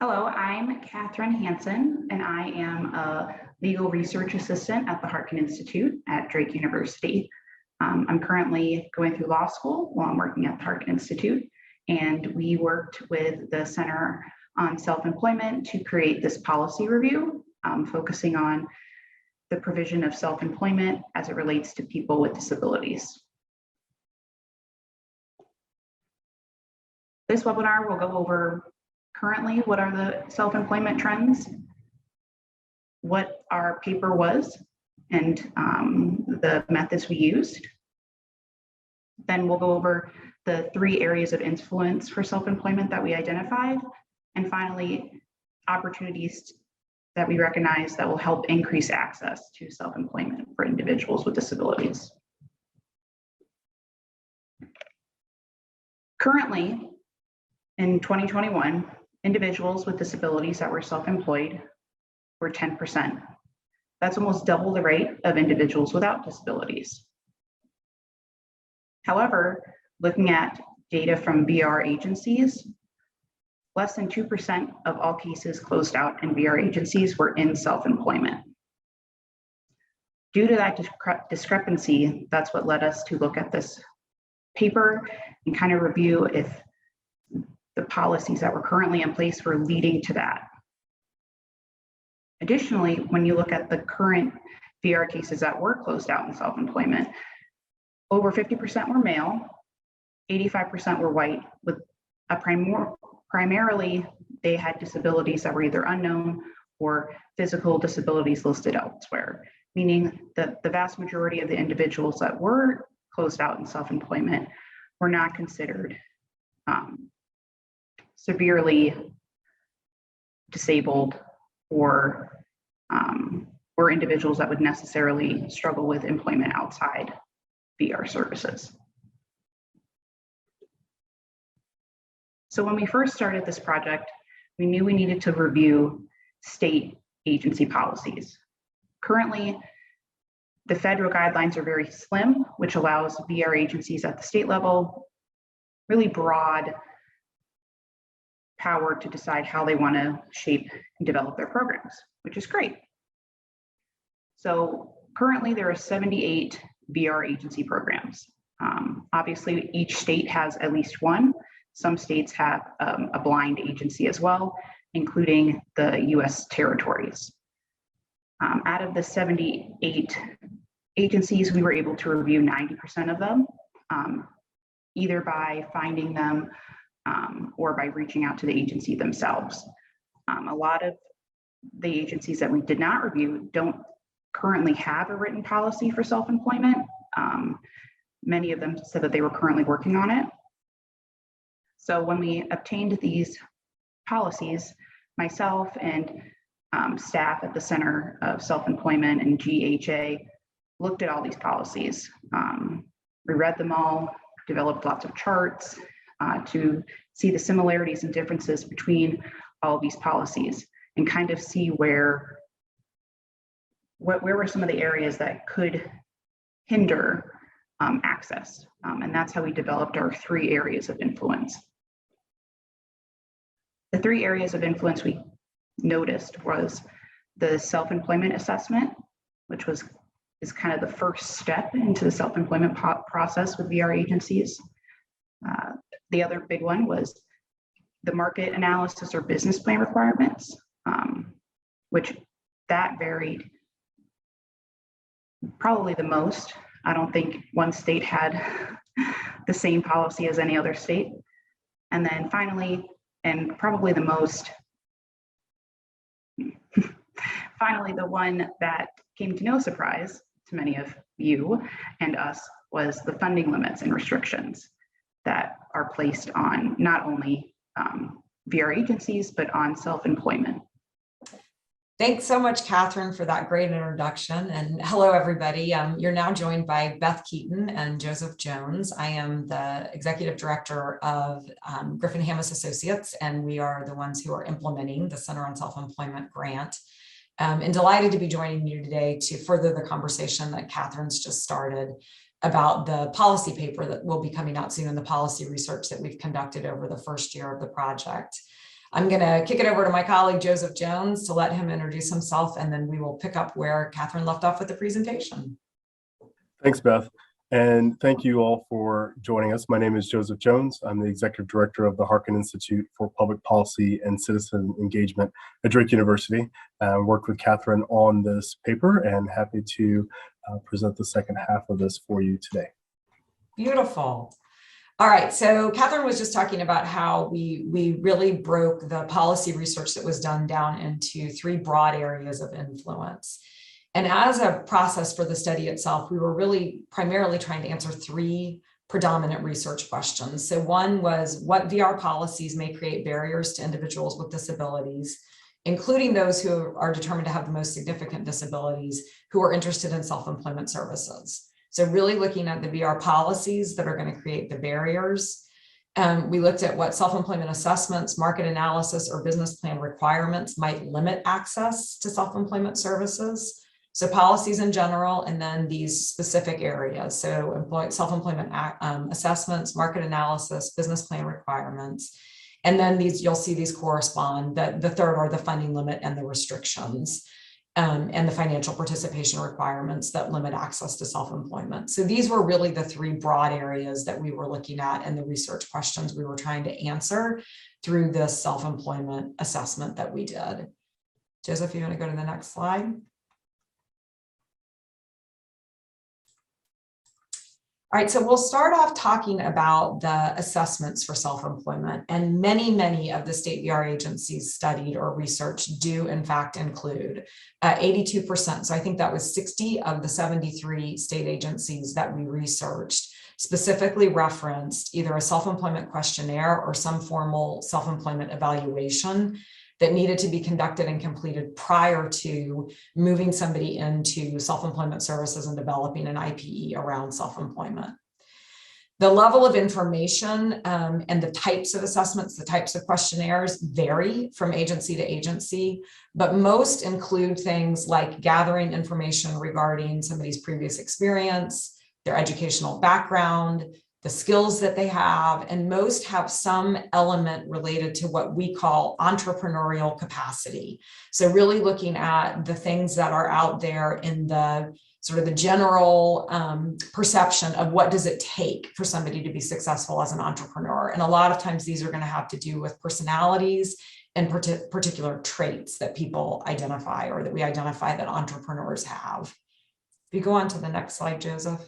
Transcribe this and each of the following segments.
Hello, I'm Kathryn Hansen, and I am a legal research assistant at the Harkin Institute at Drake University. I'm currently going through law school while I'm working at the Harkin Institute, and we worked with the Center on Self-Employment to create this policy review, focusing on the provision of self-employment as it relates to people with disabilities. This webinar will go over currently what are the self-employment trends, what our paper was, and the methods we used. Then we'll go over the 3 areas of influence for self-employment that we identified, and finally, opportunities that we recognize that will help increase access to self-employment for individuals with disabilities. Currently, in 2021, individuals with disabilities that were self-employed were 10%. That's almost double the rate of individuals without disabilities. However, looking at data from VR agencies, less than 2% of all cases closed out in VR agencies were in self-employment. Due to that discrepancy, that's what led us to look at this paper and kind of review if the policies that were currently in place were leading to that. Additionally, when you look at the current VR cases that were closed out in self-employment, over 50% were male, 85% were white, with a primarily they had disabilities that were either unknown or physical disabilities listed elsewhere, meaning that the vast majority of the individuals that were closed out in self-employment were not considered severely disabled or individuals that would necessarily struggle with employment outside VR services. So when we first started this project, we knew we needed to review state agency policies. Currently, the federal guidelines are very slim, which allows VR agencies at the state level really broad power to decide how they want to shape and develop their programs, which is great. So currently there are 78 VR agency programs. Obviously, each state has at least one. Some states have a blind agency as well, including the US territories. Out of the 78 agencies, we were able to review 90% of them, either by finding them or by reaching out to the agency themselves. A lot of the agencies that we did not review don't currently have a written policy for self-employment. Many of them said that they were currently working on it. So when we obtained these policies, myself and staff at the Center of Self-Employment and GHA looked at all these policies. We read them all, developed lots of charts to see the similarities and differences between all of these policies and kind of see where were some of the areas that could hinder access. And that's how we developed our 3 areas of influence. The 3 areas of influence we noticed was the self-employment assessment, which is kind of the first step into the self-employment process with VR agencies. The other big one was the market analysis or business plan requirements, which that varied probably the most. I don't think one state had the same policy as any other state. And then finally, and probably the most, finally, the one that came to no surprise to many of you and us was the funding limits and restrictions that are placed on not only VR agencies, but on self-employment. Thanks so much, Kathryn, for that great introduction. And hello, everybody. You're now joined by Beth Keeton and Joseph Jones. I am the Executive Director of Griffin Hammis Associates, and we are the ones who are implementing the Center on Self-Employment grant. And delighted to be joining you today to further the conversation that Kathryn's just started about the policy paper that will be coming out soon and the policy research that we've conducted over the first year of the project. I'm going to kick it over to my colleague, Joseph Jones, to let him introduce himself, and then we will pick up where Kathryn left off with the presentation. Thanks, Beth. And thank you all for joining us. My name is Joseph Jones. I'm the Executive Director of the Harkin Institute for Public Policy and Citizen Engagement at Drake University. I worked with Kathryn on this paper and happy to present the second half of this for you today. Beautiful. All right, so Kathryn was just talking about how we really broke the policy research that was done down into three broad areas of influence. And as a process for the study itself, we were really primarily trying to answer three predominant research questions. So one was, what VR policies may create barriers to individuals with disabilities, including those who are determined to have the most significant disabilities, who are interested in self-employment services. So really looking at the VR policies that are going to create the barriers. We looked at what self-employment assessments, market analysis, or business plan requirements might limit access to self-employment services. So policies in general, and then these specific areas. So self-employment assessments, market analysis, business plan requirements. And then these, you'll see these correspond. The third are the funding limit and the restrictions, and the financial participation requirements that limit access to self-employment. So these were really the three broad areas that we were looking at and the research questions we were trying to answer through this self-employment assessment that we did. Joseph, you want to go to the next slide? All right, so we'll start off talking about the assessments for self-employment, and many of the state VR agencies studied or researched do in fact include 82%. So I think that was 60 of the 73 state agencies that we researched specifically referenced either a self-employment questionnaire or some formal self-employment evaluation that needed to be conducted and completed prior to moving somebody into self-employment services and developing an IPE around self-employment. The level of information and the types of assessments, the types of questionnaires vary from agency to agency, but most include things like gathering information regarding somebody's previous experience, their educational background, the skills that they have, and most have some element related to what we call entrepreneurial capacity. So really looking at the things that are out there in the sort of the general perception of what does it take for somebody to be successful as an entrepreneur. And a lot of times these are going to have to do with personalities and particular traits that people identify or that we identify that entrepreneurs have. If you go on to the next slide, Joseph.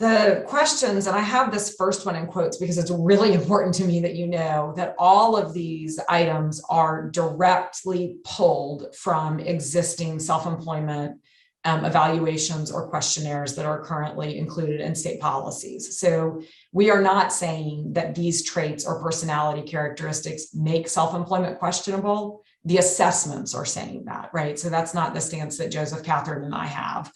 The questions, and I have this first one in quotes because it's really important to me that you know that all of these items are directly pulled from existing self-employment evaluations or questionnaires that are currently included in state policies. So we are not saying that these traits or personality characteristics make self-employment questionable. The assessments are saying that, right? So that's not the stance that Joseph, Kathryn, and I have.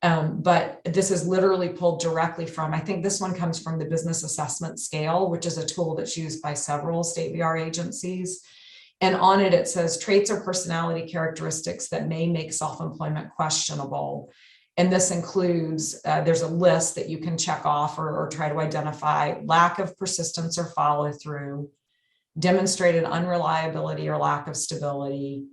But this is literally pulled directly from, I think this one comes from the Business Assessment Scale, which is a tool that's used by several state VR agencies. And on it, it says traits or personality characteristics that may make self-employment questionable. And this includes, there's a list that you can check off or try to identify: lack of persistence or follow through, demonstrated unreliability or lack of stability,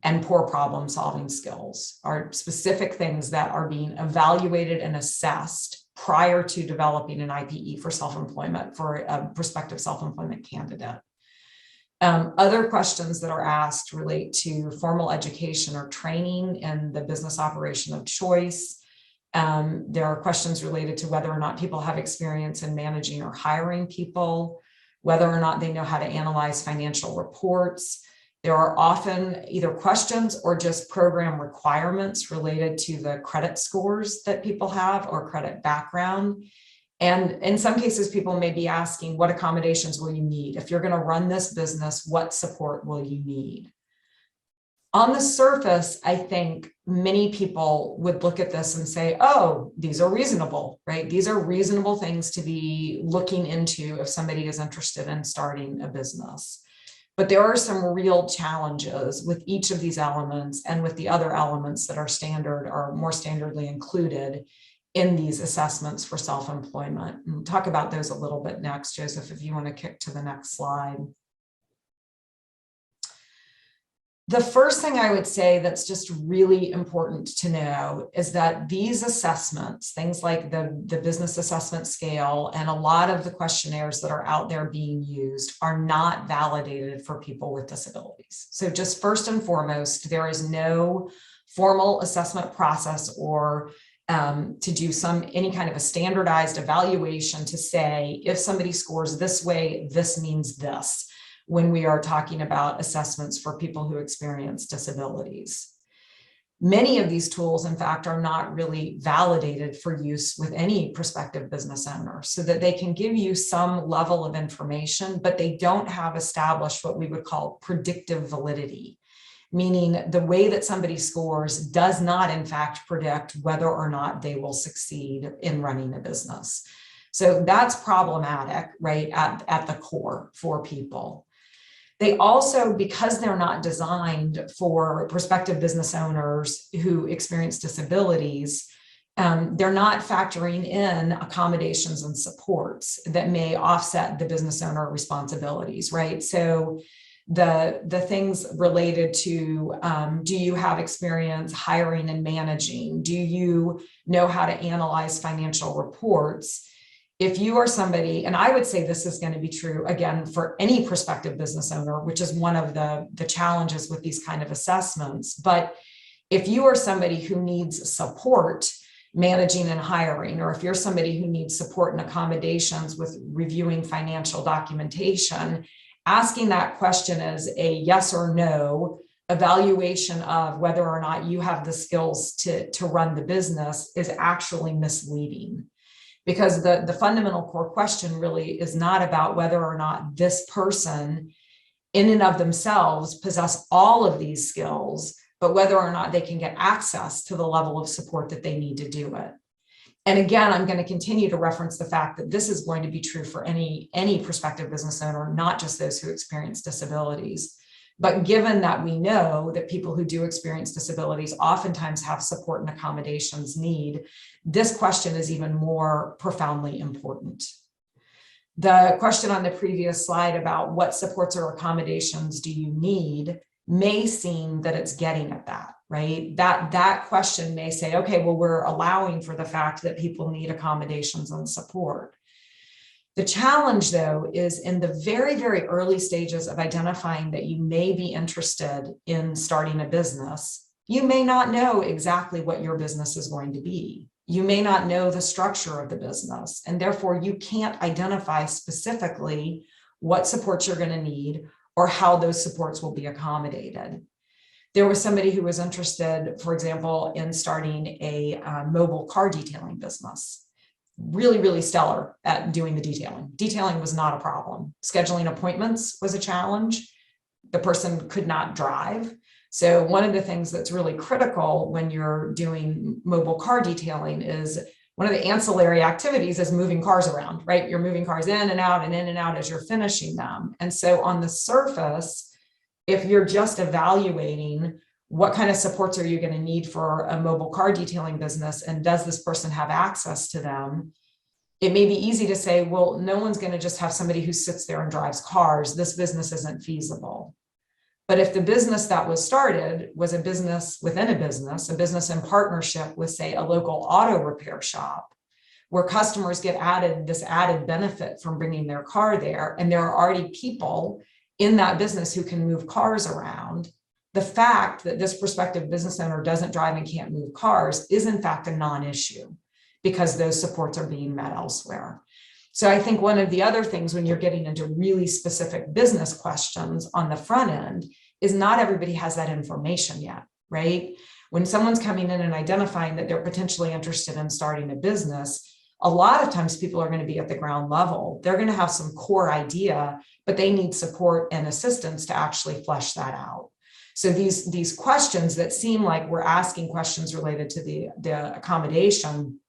and poor problem solving skills are specific things that are being evaluated and assessed prior to developing an IPE for self-employment for a prospective self-employment candidate. Other questions that are asked relate to formal education or training in the business operation of choice. There are questions related to whether or not people have experience in managing or hiring people, whether or not they know how to analyze financial reports. There are often either questions or just program requirements related to the credit scores that people have or credit background. And in some cases, people may be asking, what accommodations will you need? If you're going to run this business, what support will you need? On the surface, I think many people would look at this and say, oh, these are reasonable, right? These are reasonable things to be looking into if somebody is interested in starting a business. But there are some real challenges with each of these elements and with the other elements that are standard or more standardly included in these assessments for self-employment. And we'll talk about those a little bit next. Joseph, if you want to kick to the next slide. The first thing I would say that's just really important to know is that these assessments, things like the business assessment scale and a lot of the questionnaires that are out there being used, are not validated for people with disabilities. So just first and foremost, there is no formal assessment process or to do any kind of a standardized evaluation to say, if somebody scores this way, this means this, when we are talking about assessments for people who experience disabilities. Many of these tools, in fact, are not really validated for use with any prospective business owner, so that they can give you some level of information, but they don't have established what we would call predictive validity, meaning the way that somebody scores does not, in fact, predict whether or not they will succeed in running a business. So that's problematic, right, at the core for people. They also, because they're not designed for prospective business owners who experience disabilities, they're not factoring in accommodations and supports that may offset the business owner responsibilities, right? So the things related to, do you have experience hiring and managing? Do you know how to analyze financial reports? If you are somebody, and I would say this is going to be true, again, for any prospective business owner, which is one of the challenges with these kind of assessments, but if you are somebody who needs support managing and hiring, or if you're somebody who needs support and accommodations with reviewing financial documentation, asking that question as a yes or no evaluation of whether or not you have the skills to run the business is actually misleading. Because the fundamental core question really is not about whether or not this person in and of themselves possess all of these skills, but whether or not they can get access to the level of support that they need to do it. And again, I'm going to continue to reference the fact that this is going to be true for any prospective business owner, not just those who experience disabilities. But given that we know that people who do experience disabilities oftentimes have support and accommodations need, this question is even more profoundly important. The question on the previous slide about what supports or accommodations do you need may seem that it's getting at that, right? That question may say, okay, well, we're allowing for the fact that people need accommodations and support. The challenge, though, is in the very, very early stages of identifying that you may be interested in starting a business, you may not know exactly what your business is going to be. You may not know the structure of the business, and therefore you can't identify specifically what supports you're going to need or how those supports will be accommodated. There was somebody who was interested, for example, in starting a mobile car detailing business. Really, really stellar at doing the detailing. Detailing was not a problem. Scheduling appointments was a challenge. The person could not drive. So one of the things that's really critical when you're doing mobile car detailing is one of the ancillary activities is moving cars around, right? You're moving cars in and out as you're finishing them. And so on the surface, if you're just evaluating what kind of supports are you going to need for a mobile car detailing business, and does this person have access to them? It may be easy to say, well, no one's going to just have somebody who sits there and drives cars. This business isn't feasible. But if the business that was started was a business within a business in partnership with, say, a local auto repair shop, where customers get this added benefit from bringing their car there, and there are already people in that business who can move cars around, the fact that this prospective business owner doesn't drive and can't move cars is in fact a non-issue because those supports are being met elsewhere. So I think one of the other things when you're getting into really specific business questions on the front end is not everybody has that information yet, right? When someone's coming in and identifying that they're potentially interested in starting a business, a lot of times people are going to be at the ground level. They're going to have some core idea, but they need support and assistance to actually flesh that out. So these questions that seem like we're asking questions related to the accommodation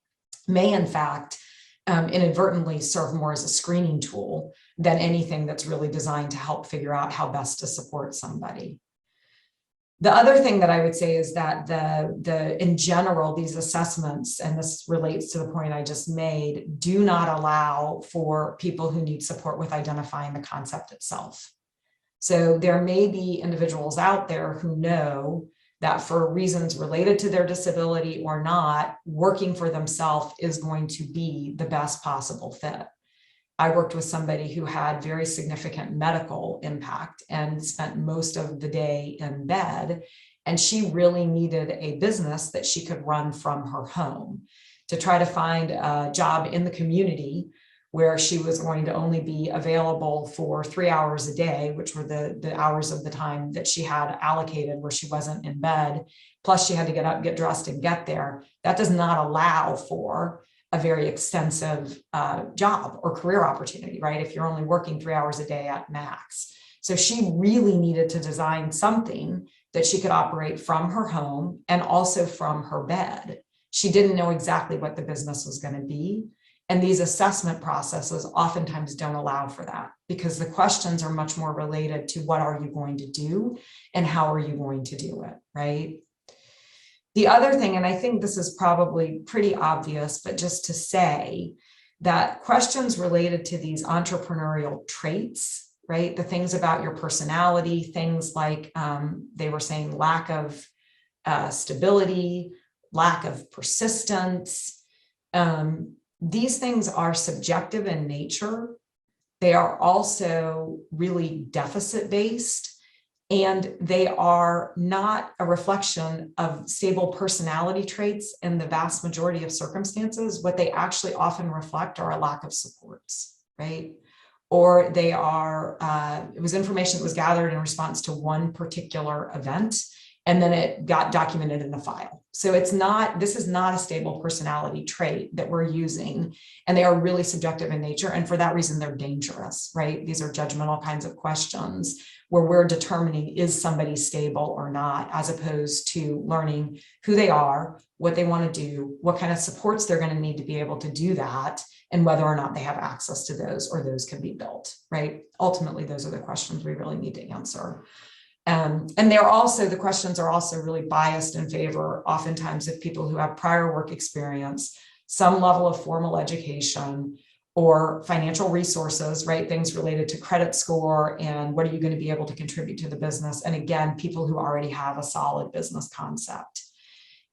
may in fact inadvertently serve more as a screening tool than anything that's really designed to help figure out how best to support somebody. The other thing that I would say is that in general, these assessments, and this relates to the point I just made, do not allow for people who need support with identifying the concept itself. So there may be individuals out there who know that for reasons related to their disability or not, working for themselves is going to be the best possible fit. I worked with somebody who had very significant medical impact and spent most of the day in bed. And she really needed a business that she could run from her home to try to find a job in the community where she was going to only be available for 3 hours a day, which were the hours of the time that she had allocated where she wasn't in bed. Plus she had to get up, get dressed, and get there. That does not allow for a very extensive job or career opportunity, right? If you're only working 3 hours a day at max. So she really needed to design something that she could operate from her home and also from her bed. She didn't know exactly what the business was going to be. And these assessment processes oftentimes don't allow for that because the questions are much more related to what are you going to do and how are you going to do it, right? The other thing, and I think this is probably pretty obvious, but just to say that questions related to these entrepreneurial traits, right? The things about your personality, things like they were saying lack of stability, lack of persistence. These things are subjective in nature. They are also really deficit-based. And they are not a reflection of stable personality traits in the vast majority of circumstances. What they actually often reflect are a lack of supports, right? Or they are, it was information that was gathered in response to one particular event, and then it got documented in a file. So this is not a stable personality trait that we're using, and they are really subjective in nature. And for that reason, they're dangerous, right? These are judgmental kinds of questions where we're determining is somebody stable or not, as opposed to learning who they are, what they want to do, what kind of supports they're going to need to be able to do that, and whether or not they have access to those or those can be built, right? Ultimately, those are the questions we really need to answer. And the questions are also really biased in favor, oftentimes, of people who have prior work experience, some level of formal education, or financial resources, right? Things related to credit score and what are you going to be able to contribute to the business? And again, people who already have a solid business concept.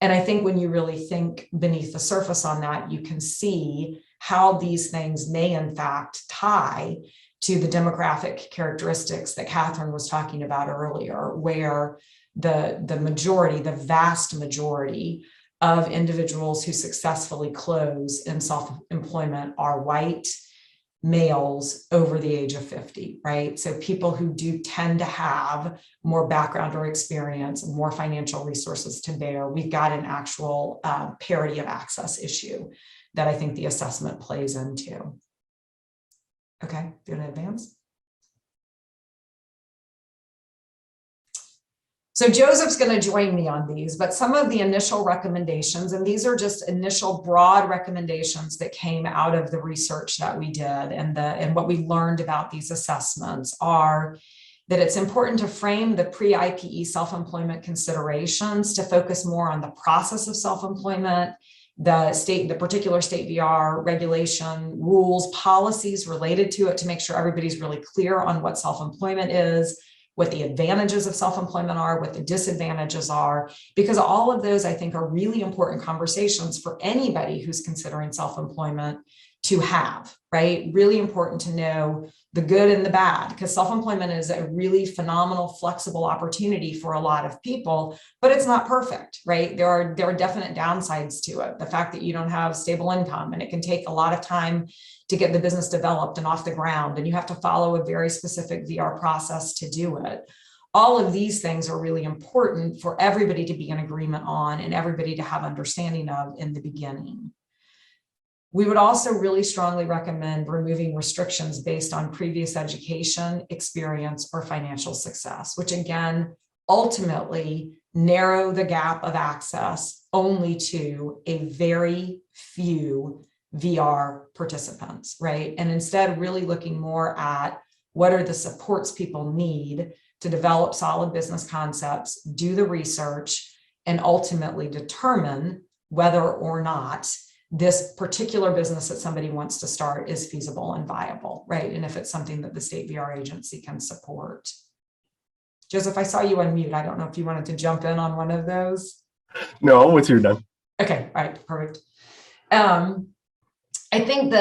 And I think when you really think beneath the surface on that, you can see how these things may in fact tie to the demographic characteristics that Kathryn was talking about earlier, where the vast majority of individuals who successfully close in self-employment are white males over the age of 50, right? So people who do tend to have more background or experience and more financial resources to bear. We've got an actual parity of access issue that I think the assessment plays into. Okay, do you want to advance? So Joseph's going to join me on these, but some of the initial recommendations, and these are just initial broad recommendations that came out of the research that we did and what we learned about these assessments, are that it's important to frame the pre-IPE self-employment considerations to focus more on the process of self-employment, the particular state VR regulation, rules, policies related to it, to make sure everybody's really clear on what self-employment is, what the advantages of self-employment are, what the disadvantages are, because all of those, I think, are really important conversations for anybody who's considering self-employment to have, right? Really important to know the good and the bad, because self-employment is a really phenomenal, flexible opportunity for a lot of people, but it's not perfect, right? There are definite downsides to it. The fact that you don't have stable income, and it can take a lot of time to get the business developed and off the ground, and you have to follow a very specific VR process to do it. All of these things are really important for everybody to be in agreement on and everybody to have understanding of in the beginning. We would also really strongly recommend removing restrictions based on previous education, experience, or financial success, which again, ultimately narrow the gap of access only to a very few VR participants, right? And instead really looking more at what are the supports people need to develop solid business concepts, do the research, and ultimately determine whether or not this particular business that somebody wants to start is feasible and viable, right? And if it's something that the state VR agency can support. Joseph, I saw you on mute. I don't know if you wanted to jump in on one of those. No, once you're done. Okay, all right, perfect. I think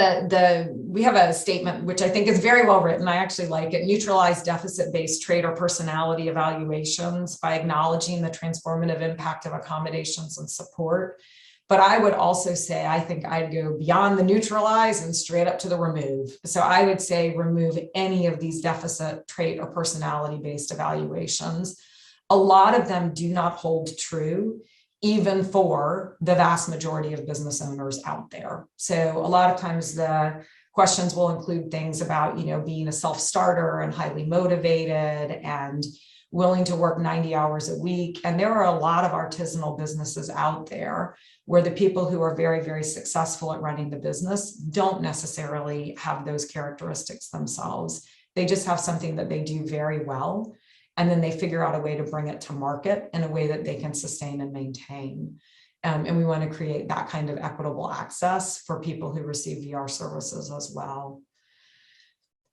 we have a statement which I think is very well written. I actually like it. Neutralize deficit-based trait or personality evaluations by acknowledging the transformative impact of accommodations and support. But I would also say, I think I'd go beyond the neutralize and straight up to the remove. So I would say remove any of these deficit trait or personality-based evaluations. A lot of them do not hold true, even for the vast majority of business owners out there. So a lot of times the questions will include things about, being a self-starter and highly motivated and willing to work 90 hours a week. And there are a lot of artisanal businesses out there where the people who are very, very successful at running the business don't necessarily have those characteristics themselves. They just have something that they do very well. And then they figure out a way to bring it to market in a way that they can sustain and maintain. And we want to create that kind of equitable access for people who receive VR services as well.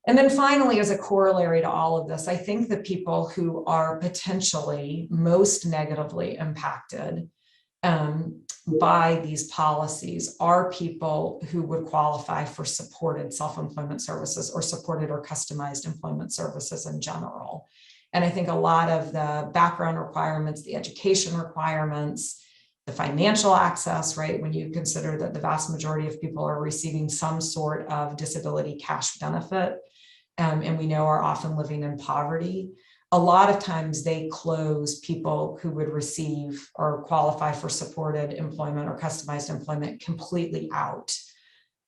And then finally, as a corollary to all of this, I think the people who are potentially most negatively impacted by these policies are people who would qualify for supported self-employment services or supported or customized employment services in general. And I think a lot of the background requirements, the education requirements, the financial access, right? When you consider that the vast majority of people are receiving some sort of disability cash benefit, and we know are often living in poverty, a lot of times they close people who would receive or qualify for supported employment or customized employment completely out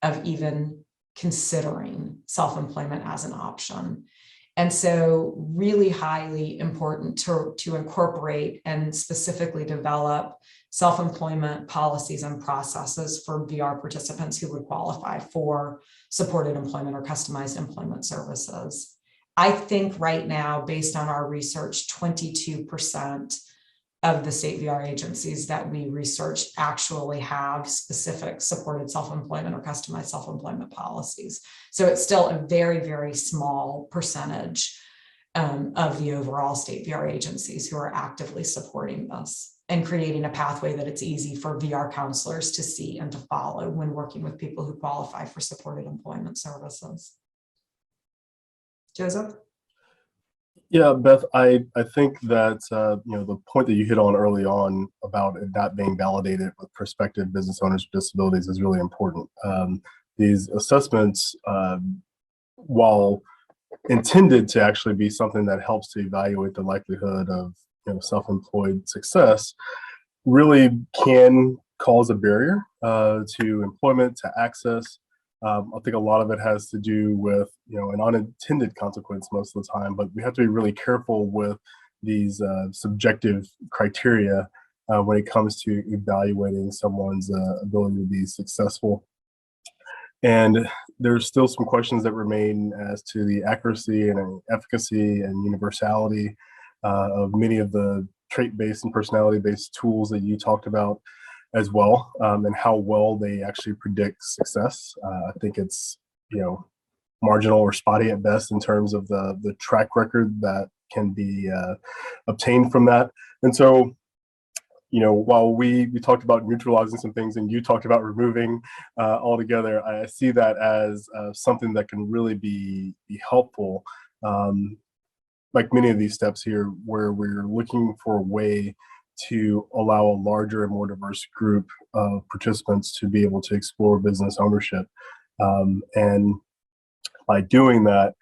of even considering self-employment as an option. And so really highly important to incorporate and specifically develop self-employment policies and processes for VR participants who would qualify for supported employment or customized employment services. I think right now, based on our research, 22% of the state VR agencies that we researched actually have specific supported self-employment or customized self-employment policies. So it's still a very, very small percentage of the overall state VR agencies who are actively supporting this and creating a pathway that it's easy for VR counselors to see and to follow when working with people who qualify for supported employment services. Joseph? Yeah, Beth, I think that the point that you hit on early on about it not being validated with prospective business owners with disabilities is really important. These assessments, while intended to actually be something that helps to evaluate the likelihood of self-employed success, really can cause a barrier to employment, to access. I think a lot of it has to do with, an unintended consequence most of the time, but we have to be really careful with these subjective criteria when it comes to evaluating someone's ability to be successful. And there's still some questions that remain as to the accuracy and efficacy and universality of many of the trait-based and personality-based tools that you talked about as well, and how well they actually predict success. I think it's, marginal or spotty at best in terms of the track record that can be obtained from that. And so, while we talked about neutralizing some things and you talked about removing altogether, I see that as something that can really be helpful. Like many of these steps here, where we're looking for a way to allow a larger and more diverse group of participants to be able to explore business ownership. And by doing that,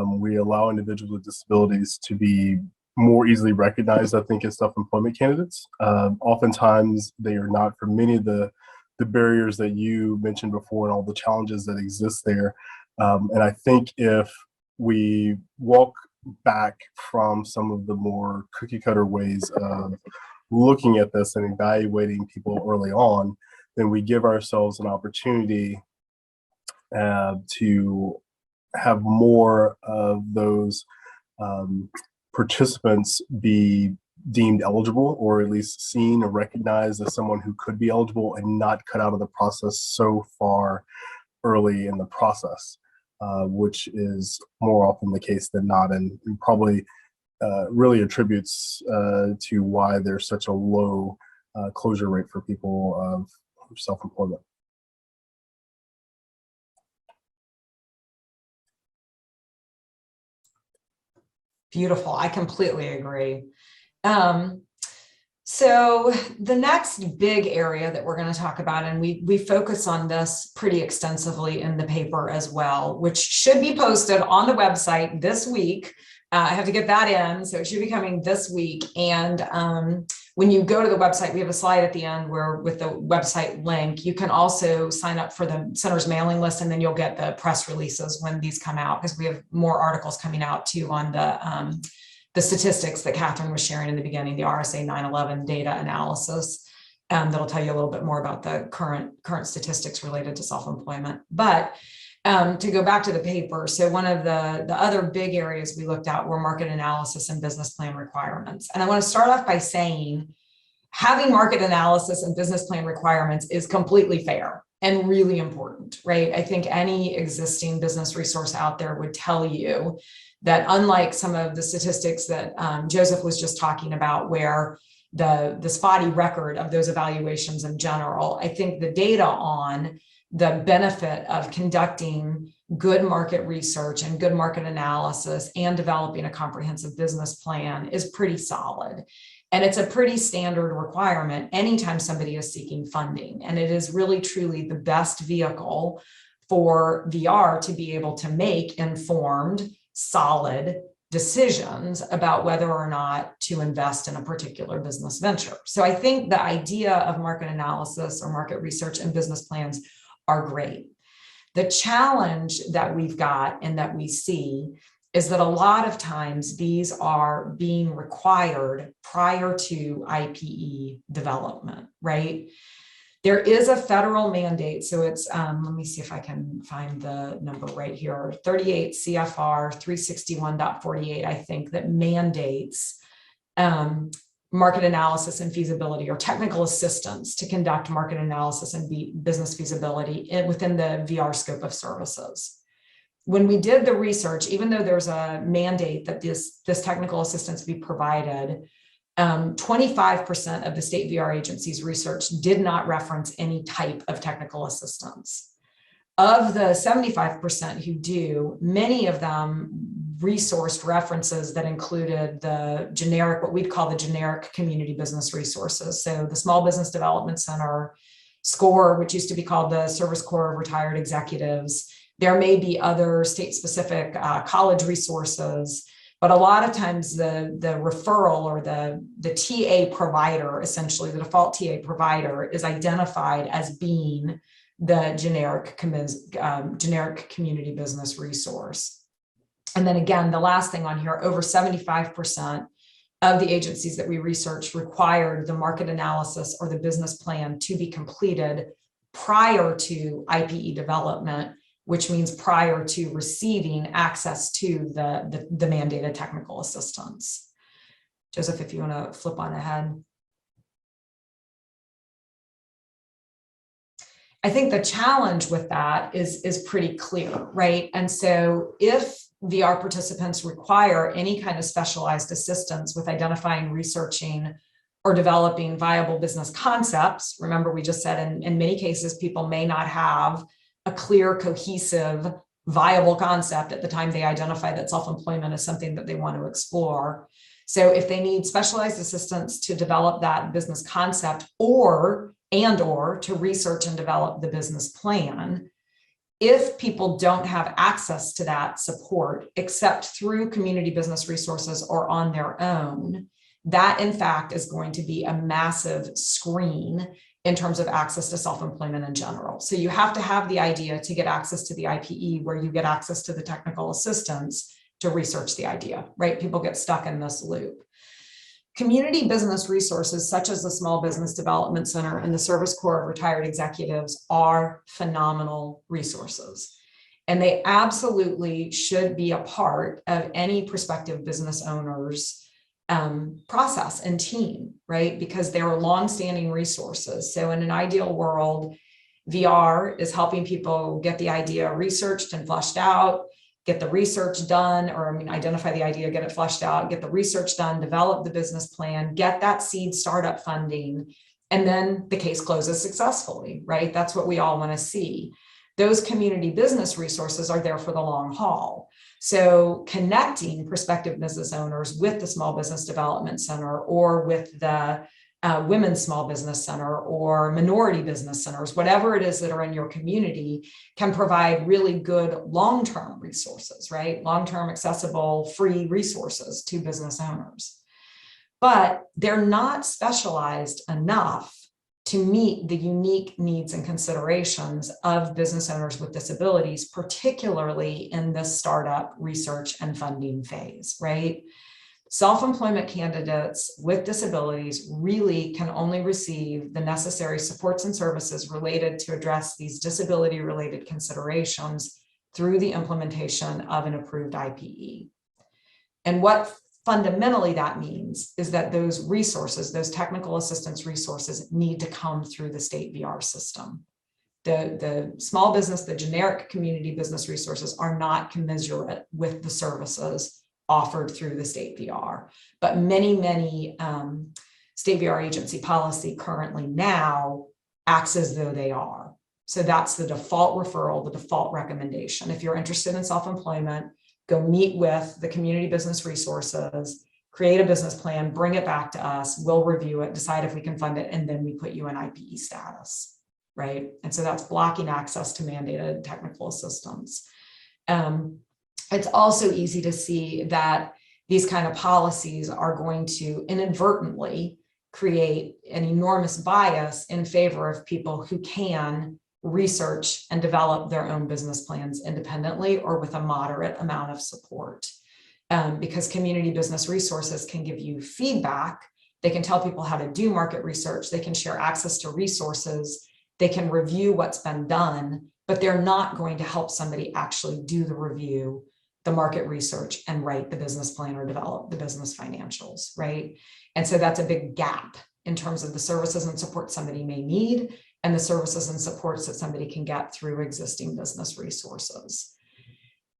we allow individuals with disabilities to be more easily recognized, I think, as self-employment candidates. Oftentimes, they are not, for many of the barriers that you mentioned before and all the challenges that exist there. And I think if we walk back from some of the more cookie cutter ways of looking at this and evaluating people early on, then we give ourselves an opportunity to have more of those participants be deemed eligible, or at least seen or recognized as someone who could be eligible, and not cut out of the process so far early in the process, which is more often the case than not, and probably really attributes to why there's such a low closure rate for people of self-employment. Beautiful. I completely agree. So the next big area that we're going to talk about, and we focus on this pretty extensively in the paper as well, which should be posted on the website this week. I have to get that in, so it should be coming this week. And when you go to the website, we have a slide at the end where with the website link, you can also sign up for the center's mailing list, and then you'll get the press releases when these come out, because we have more articles coming out too on the statistics that Kathryn was sharing in the beginning, the RSA 911 data analysis. That'll tell you a little bit more about the current statistics related to self-employment. But to go back to the paper, so one of the other big areas we looked at were market analysis and business plan requirements. And I want to start off by saying having market analysis and business plan requirements is completely fair and really important, right? I think any existing business resource out there would tell you that unlike some of the statistics that Joseph was just talking about, where the spotty record of those evaluations in general, I think the data on the benefit of conducting good market research and good market analysis and developing a comprehensive business plan is pretty solid. And it's a pretty standard requirement anytime somebody is seeking funding. And it is really truly the best vehicle for VR to be able to make informed, solid decisions about whether or not to invest in a particular business venture. So I think the idea of market analysis or market research and business plans are great. The challenge that we've got and that we see is that a lot of times these are being required prior to IPE development, right? There is a federal mandate. So it's, let me see if I can find the number right here, 38 CFR 361.48, I think, that mandates market analysis and feasibility, or technical assistance to conduct market analysis and business feasibility within the VR scope of services. When we did the research, even though there's a mandate that this technical assistance be provided, 25% of the state VR agencies' research did not reference any type of technical assistance. Of the 75% who do, many of them resourced references that included the generic, what we'd call the generic community business resources. So the Small Business Development Center, SCORE, which used to be called the Service Corps of Retired Executives. There may be other state-specific college resources, but a lot of times the referral or the TA provider, essentially the default TA provider, is identified as being the generic community business resource. And then again, the last thing on here, over 75% of the agencies that we researched required the market analysis or the business plan to be completed prior to IPE development, which means prior to receiving access to the mandated technical assistance. Joseph, if you want to flip on ahead. I think the challenge with that is pretty clear, right? And so if VR participants require any kind of specialized assistance with identifying, researching, or developing viable business concepts, remember we just said in many cases, people may not have a clear, cohesive, viable concept at the time they identify that self-employment is something that they want to explore. So if they need specialized assistance to develop that business concept or to research and develop the business plan, if people don't have access to that support except through community business resources or on their own, that in fact is going to be a massive screen in terms of access to self-employment in general. So you have to have the idea to get access to the IPE, where you get access to the technical assistance to research the idea, right? People get stuck in this loop. Community business resources such as the Small Business Development Center and the Service Corps of Retired Executives are phenomenal resources. And they absolutely should be a part of any prospective business owner's process and team, right? Because they are longstanding resources. So in an ideal world, VR is helping people get the idea researched and fleshed out, get the research done, or identify the idea, get it fleshed out, get the research done, develop the business plan, get that seed startup funding, and then the case closes successfully, right? That's what we all want to see. Those community business resources are there for the long haul. So connecting prospective business owners with the Small Business Development Center or with the Women's Small Business Center or minority business centers, whatever it is that are in your community, can provide really good long-term resources, right? Long-term accessible free resources to business owners. But they're not specialized enough to meet the unique needs and considerations of business owners with disabilities, particularly in this startup research and funding phase, right? Self-employment candidates with disabilities really can only receive the necessary supports and services related to address these disability-related considerations through the implementation of an approved IPE. And what fundamentally that means is that those resources, those technical assistance resources, need to come through the state VR system. The small business, the generic community business resources are not commensurate with the services offered through the state VR. But many state VR agency policy currently now acts as though they are. So that's the default referral, the default recommendation. If you're interested in self-employment, go meet with the community business resources, create a business plan, bring it back to us, we'll review it, decide if we can fund it, and then we put you in IPE status, right? And so that's blocking access to mandated technical assistance. It's also easy to see that these kind of policies are going to inadvertently create an enormous bias in favor of people who can research and develop their own business plans independently or with a moderate amount of support. Because community business resources can give you feedback, they can tell people how to do market research, they can share access to resources, they can review what's been done, but they're not going to help somebody actually do the review, the market research, and write the business plan or develop the business financials, right? And so that's a big gap in terms of the services and support somebody may need and the services and supports that somebody can get through existing business resources.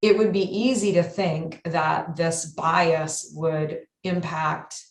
It would be easy to think that this bias would impact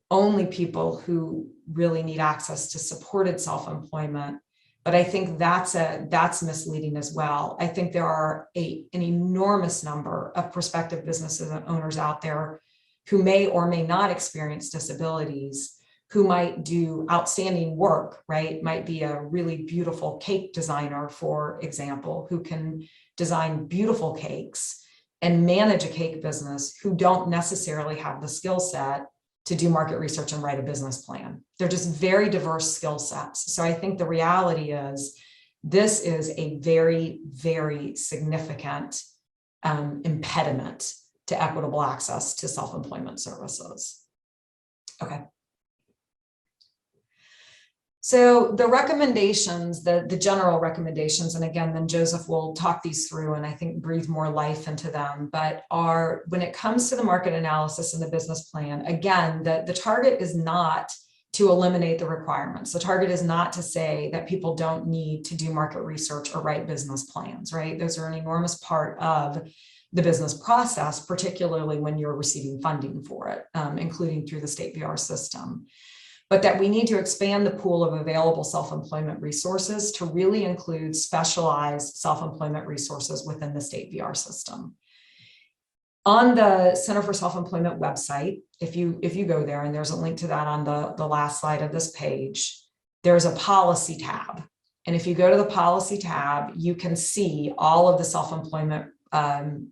only people who really need access to supported self-employment, but I think that's misleading as well. I think there are an enormous number of prospective business owners out there who may or may not experience disabilities, who might do outstanding work, right? Might be a really beautiful cake designer, for example, who can design beautiful cakes and manage a cake business, who don't necessarily have the skill set to do market research and write a business plan. They're just very diverse skill sets. So I think the reality is this is a very, very significant impediment to equitable access to self-employment services. Okay. So the recommendations, the general recommendations, and again, then Joseph will talk these through and I think breathe more life into them, but are when it comes to the market analysis and the business plan, again, the target is not to eliminate the requirements. The target is not to say that people don't need to do market research or write business plans, right? Those are an enormous part of the business process, particularly when you're receiving funding for it, including through the state VR system. But that we need to expand the pool of available self-employment resources to really include specialized self-employment resources within the state VR system. On the Center for Self-Employment website, if you go there, and there's a link to that on the last slide of this page, there's a policy tab. And if you go to the policy tab, you can see all of the self-employment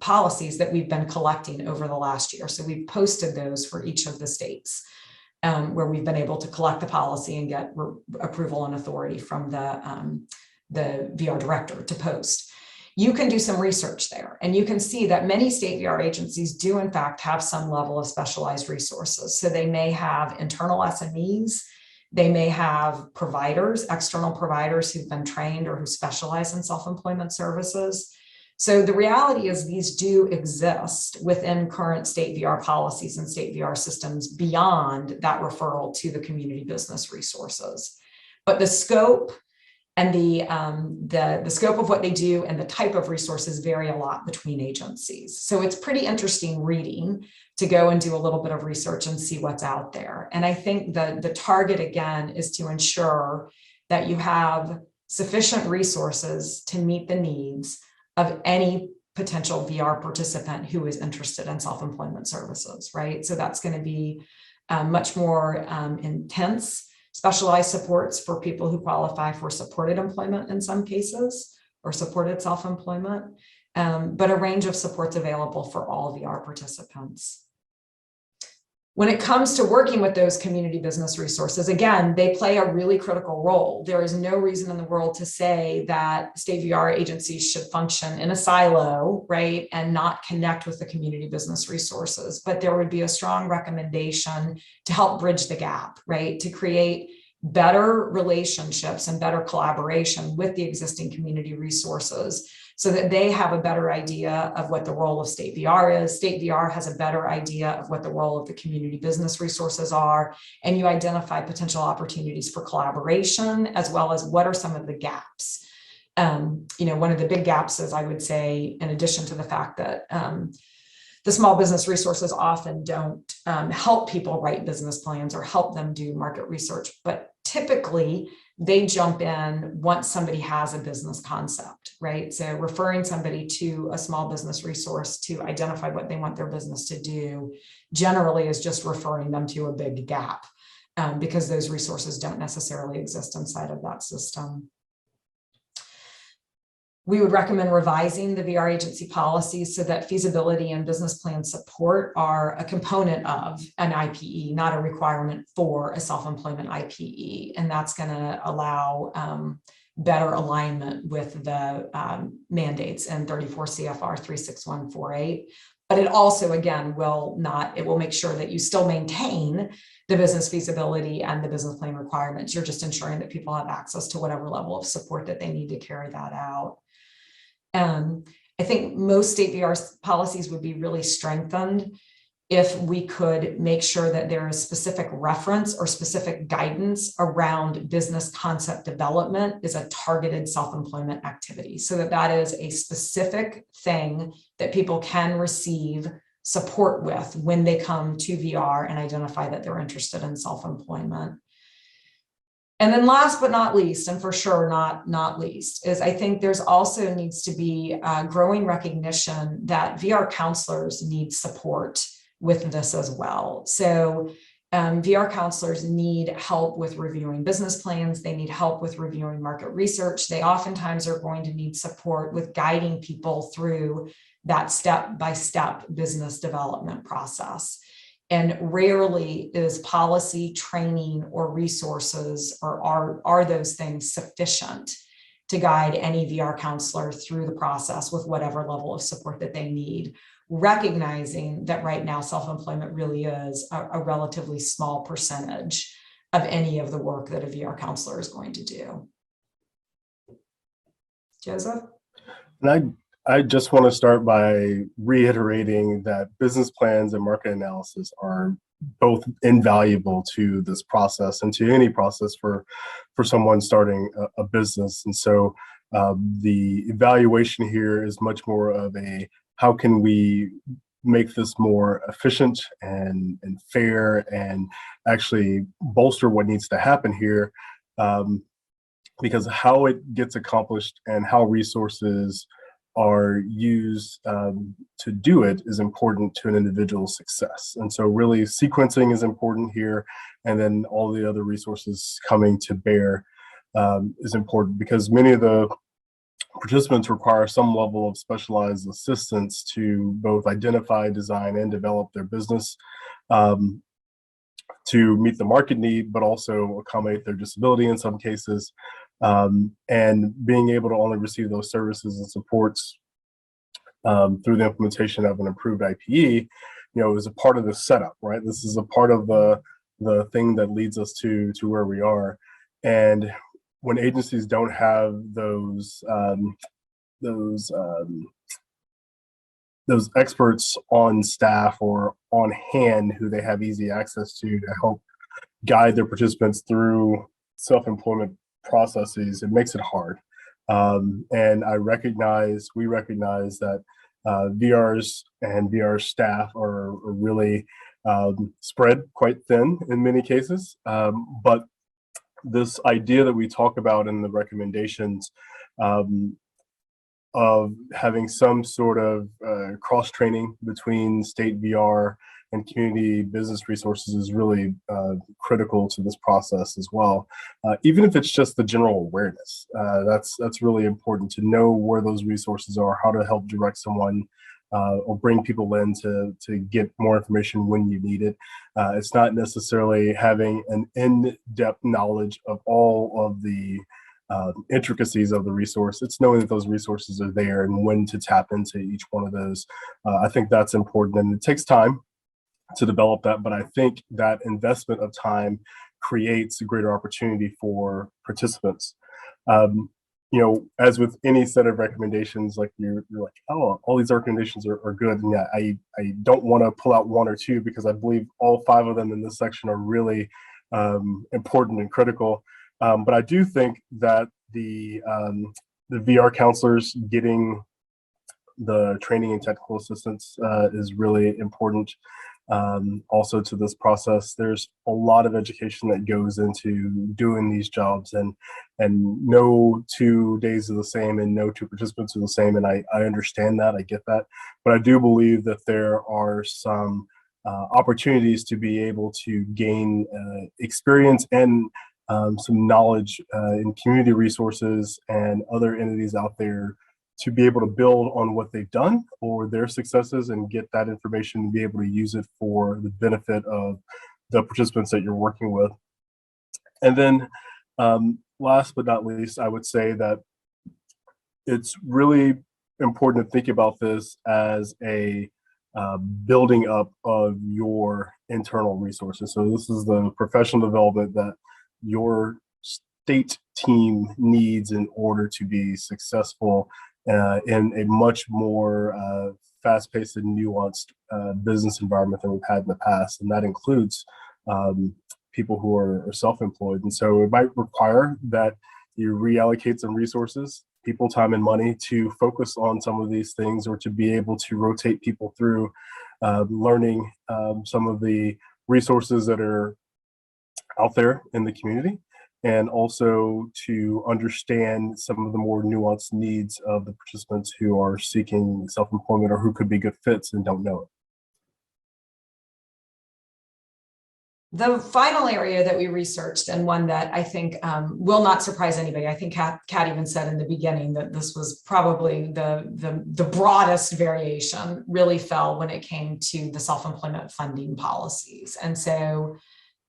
policies that we've been collecting over the last year. So we've posted those for each of the states. Where we've been able to collect the policy and get approval and authority from the VR director to post. You can do some research there, and you can see that many state VR agencies do in fact have some level of specialized resources. So they may have internal SMEs, they may have providers, external providers who've been trained or who specialize in self-employment services. So the reality is these do exist within current state VR policies and state VR systems beyond that referral to the community business resources. But the scope and the scope of what they do and the type of resources vary a lot between agencies. So it's pretty interesting reading to go and do a little bit of research and see what's out there. And I think the target, again, is to ensure that you have sufficient resources to meet the needs of any potential VR participant who is interested in self-employment services, right? So that's going to be much more intense, specialized supports for people who qualify for supported employment in some cases, or supported self-employment, but a range of supports available for all VR participants. When it comes to working with those community business resources, again, they play a really critical role. There is no reason in the world to say that state VR agencies should function in a silo, right, and not connect with the community business resources. But there would be a strong recommendation to help bridge the gap, right, to create better relationships and better collaboration with the existing community resources, so that they have a better idea of what the role of state VR is. State VR has a better idea of what the role of the community business resources are, and you identify potential opportunities for collaboration, as well as what are some of the gaps. One of the big gaps is, I would say, in addition to the fact that the small business resources often don't help people write business plans or help them do market research, but typically they jump in once somebody has a business concept, right? So referring somebody to a small business resource to identify what they want their business to do generally is just referring them to a big gap, because those resources don't necessarily exist inside of that system. We would recommend revising the VR agency policies so that feasibility and business plan support are a component of an IPE, not a requirement for a self-employment IPE. And that's going to allow better alignment with the mandates in 34 CFR 36148. But it also, again, it will make sure that you still maintain the business feasibility and the business plan requirements. You're just ensuring that people have access to whatever level of support that they need to carry that out. I think most state VR policies would be really strengthened if we could make sure that there is specific reference or specific guidance around business concept development is a targeted self-employment activity, so that is a specific thing that people can receive support with when they come to VR and identify that they're interested in self-employment. And then last but not least, and for sure not least, is I think there's also needs to be growing recognition that VR counselors need support with this as well. So VR counselors need help with reviewing business plans. They need help with reviewing market research. They oftentimes are going to need support with guiding people through that step-by-step business development process. And rarely is policy, training, or resources, or are those things sufficient to guide any VR counselor through the process with whatever level of support that they need, recognizing that right now self-employment really is a relatively small percentage of any of the work that a VR counselor is going to do. Joseph? And I just want to start by reiterating that business plans and market analysis are both invaluable to this process and to any process for someone starting a business. And so the evaluation here is much more of a, how can we make this more efficient and fair and actually bolster what needs to happen here, because how it gets accomplished and how resources are used to do it is important to an individual's success. And so really sequencing is important here, and then all the other resources coming to bear is important, because many of the participants require some level of specialized assistance to both identify, design, and develop their business to meet the market need, but also accommodate their disability in some cases. And being able to only receive those services and supports through the implementation of an approved IPE, is a part of the setup, right? This is a part of the thing that leads us to where we are. And when agencies don't have those those experts on staff or on hand who they have easy access to help guide their participants through self-employment processes, it makes it hard. And we recognize that VRs and VR staff are really spread quite thin in many cases. But this idea that we talk about in the recommendations of having some sort of cross-training between state VR and community business resources is really critical to this process as well. Even if it's just the general awareness, that's really important to know where those resources are, how to help direct someone or bring people in to get more information when you need it. It's not necessarily having an in-depth knowledge of all of the intricacies of the resource. It's knowing that those resources are there and when to tap into each one of those. I think that's important, and it takes time to develop that, but I think that investment of time creates a greater opportunity for participants. As with any set of recommendations, like you're like, oh, all these recommendations are good. And yeah, I don't want to pull out one or two because I believe all 5 of them in this section are really important and critical. But I do think that the VR counselors getting the training and technical assistance is really important. Also to this process, there's a lot of education that goes into doing these jobs, and no 2 days are the same and no 2 participants are the same. And I understand that, I get that, but I do believe that there are some opportunities to be able to gain experience and some knowledge in community resources and other entities out there to be able to build on what they've done or their successes and get that information and be able to use it for the benefit of the participants that you're working with. And then last but not least, I would say that it's really important to think about this as a building up of your internal resources. So this is the professional development that your state team needs in order to be successful in a much more fast-paced and nuanced business environment than we've had in the past. And that includes people who are self-employed. And so it might require that you reallocate some resources, people, time, and money to focus on some of these things, or to be able to rotate people through learning some of the resources that are out there in the community, and also to understand some of the more nuanced needs of the participants who are seeking self-employment or who could be good fits and don't know it. The final area that we researched, and one that I think will not surprise anybody, I think Kat even said in the beginning that this was probably the broadest variation, really fell when it came to the self-employment funding policies. And so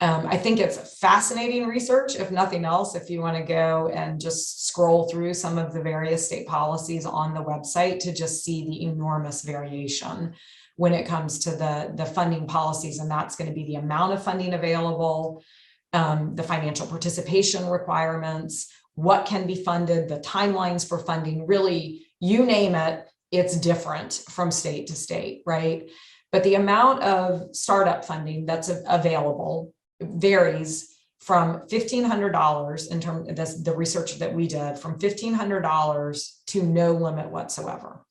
I think it's fascinating research, if nothing else, if you want to go and just scroll through some of the various state policies on the website to just see the enormous variation when it comes to the funding policies. And that's going to be the amount of funding available, the financial participation requirements, what can be funded, the timelines for funding, really, you name it, it's different from state to state, right? But the amount of startup funding that's available varies from $1,500 in terms of the research that we did, from $1,500 to no limit whatsoever.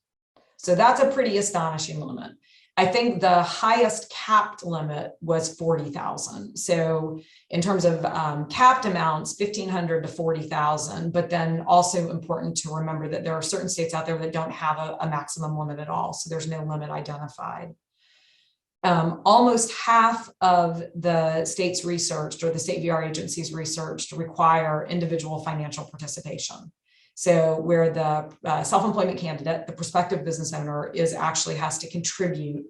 So that's a pretty astonishing limit. I think the highest capped limit was 40,000. So in terms of capped amounts, 1,500 to 40,000, but then also important to remember that there are certain states out there that don't have a maximum limit at all. So there's no limit identified. Almost half of the states researched, or the state VR agencies researched, require individual financial participation. So where the self-employment candidate, the prospective business owner, actually has to contribute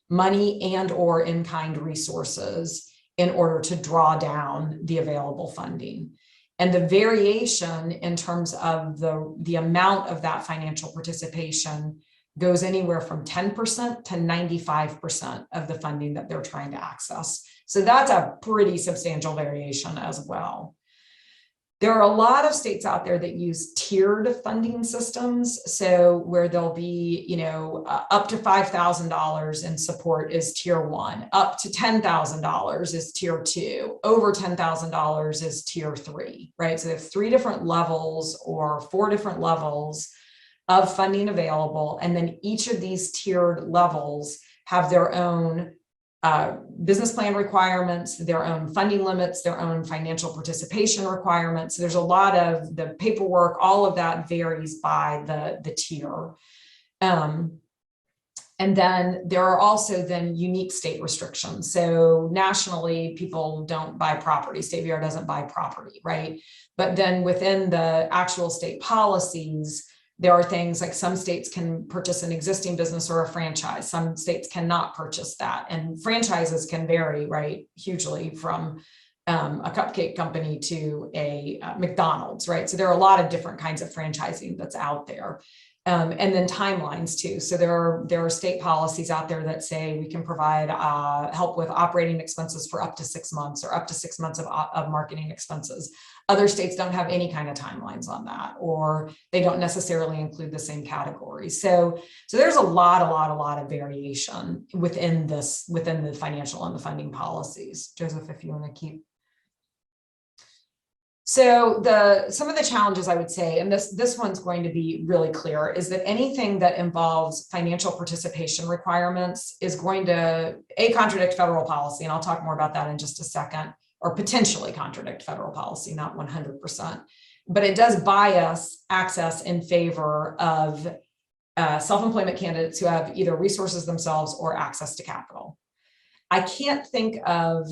money and or in-kind resources in order to draw down the available funding. And the variation in terms of the amount of that financial participation goes anywhere from 10% to 95% of the funding that they're trying to access. So that's a pretty substantial variation as well. There are a lot of states out there that use tiered funding systems. So where there'll be, up to $5,000 in support is tier 1, up to $10,000 is tier 2, over $10,000 is tier 3, right? So they have 3 different levels or 4 different levels of funding available. And then each of these tiered levels have their own business plan requirements, their own funding limits, their own financial participation requirements. So there's a lot of the paperwork, all of that varies by the tier. And then there are also then unique state restrictions. So nationally, people don't buy property. State VR doesn't buy property, right? But then within the actual state policies, there are things like some states can purchase an existing business or a franchise. Some states cannot purchase that. And franchises can vary, right, hugely from a cupcake company to a McDonald's, right? So there are a lot of different kinds of franchising that's out there. And then timelines too. So there are state policies out there that say we can provide help with operating expenses for up to 6 months or up to 6 months of marketing expenses. Other states don't have any kind of timelines on that, or they don't necessarily include the same categories. So there's a lot of variation within the financial and the funding policies. Joseph, if you want to keep. So some of the challenges I would say, and this one's going to be really clear, is that anything that involves financial participation requirements is going to contradict federal policy, and I'll talk more about that in just a second, or potentially contradict federal policy, not 100%, but it does bias access in favor of self-employment candidates who have either resources themselves or access to capital. I can't think of,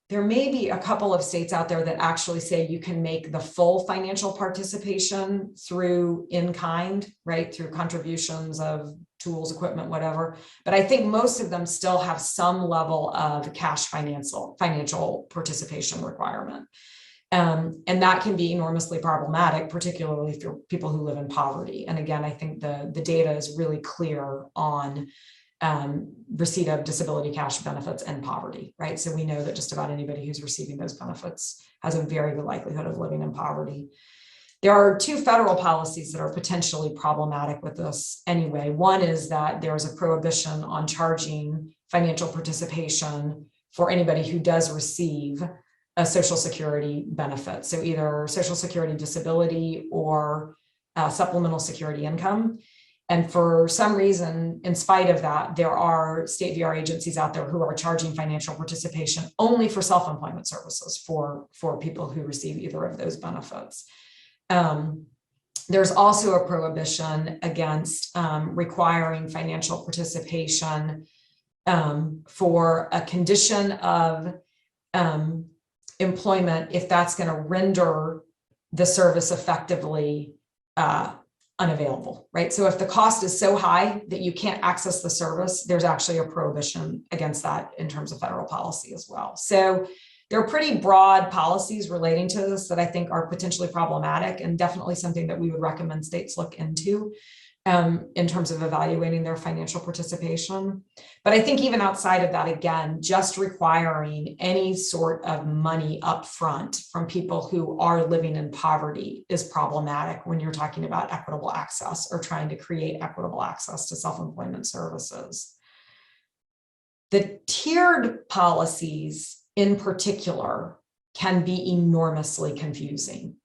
there may be a couple of states out there that actually say you can make the full financial participation through in-kind, right? Through contributions of tools, equipment, whatever. But I think most of them still have some level of cash financial participation requirement. And that can be enormously problematic, particularly for people who live in poverty. And again, I think the data is really clear on receipt of disability cash benefits and poverty, right? So we know that just about anybody who's receiving those benefits has a very good likelihood of living in poverty. There are 2 federal policies that are potentially problematic with this anyway. One is that there's a prohibition on charging financial participation for anybody who does receive a Social Security benefit. So either Social Security disability or supplemental security income. And for some reason, in spite of that, there are state VR agencies out there who are charging financial participation only for self-employment services for people who receive either of those benefits. There's also a prohibition against requiring financial participation for a condition of employment if that's going to render the service effectively unavailable, right? So if the cost is so high that you can't access the service, there's actually a prohibition against that in terms of federal policy as well. So there are pretty broad policies relating to this that I think are potentially problematic, and definitely something that we would recommend states look into in terms of evaluating their financial participation. But I think even outside of that, again, just requiring any sort of money up front from people who are living in poverty is problematic when you're talking about equitable access or trying to create equitable access to self-employment services. The tiered policies in particular can be enormously confusing.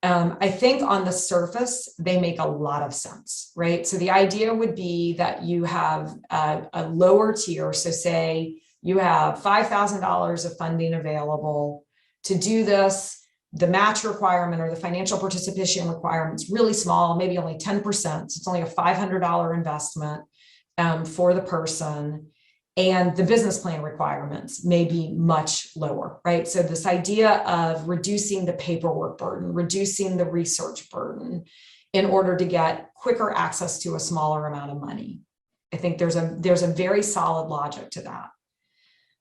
I think on the surface, they make a lot of sense, right? So the idea would be that you have a lower tier. So say you have $5,000 of funding available to do this. The match requirement or the financial participation requirement is really small, maybe only 10%. So it's only a $500 investment for the person. And the business plan requirements may be much lower, right? So this idea of reducing the paperwork burden, reducing the research burden in order to get quicker access to a smaller amount of money. I think there's a very solid logic to that.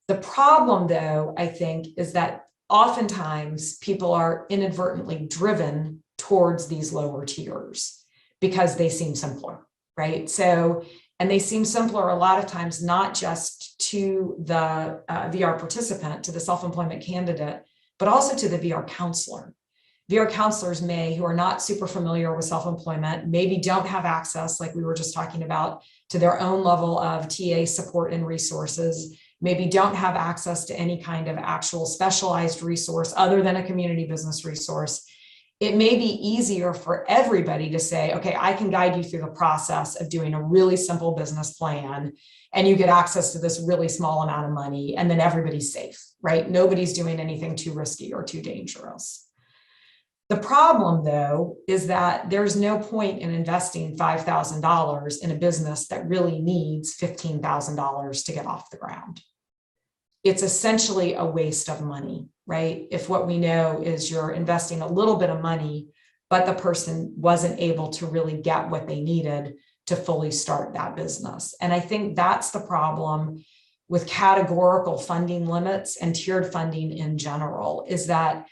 The problem, though, I think, is that oftentimes people are inadvertently driven towards these lower tiers because they seem simpler, right? So, and they seem simpler a lot of times, not just to the VR participant, to the self-employment candidate, but also to the VR counselor. VR counselors who are not super familiar with self-employment, maybe don't have access, like we were just talking about, to their own level of TA support and resources, maybe don't have access to any kind of actual specialized resource other than a community business resource. It may be easier for everybody to say, okay, I can guide you through the process of doing a really simple business plan, and you get access to this really small amount of money, and then everybody's safe, right? Nobody's doing anything too risky or too dangerous. The problem, though, is that there's no point in investing $5,000 in a business that really needs $15,000 to get off the ground. It's essentially a waste of money, right? If what we know is you're investing a little bit of money, but the person wasn't able to really get what they needed to fully start that business. And I think that's the problem with categorical funding limits and tiered funding in general, is that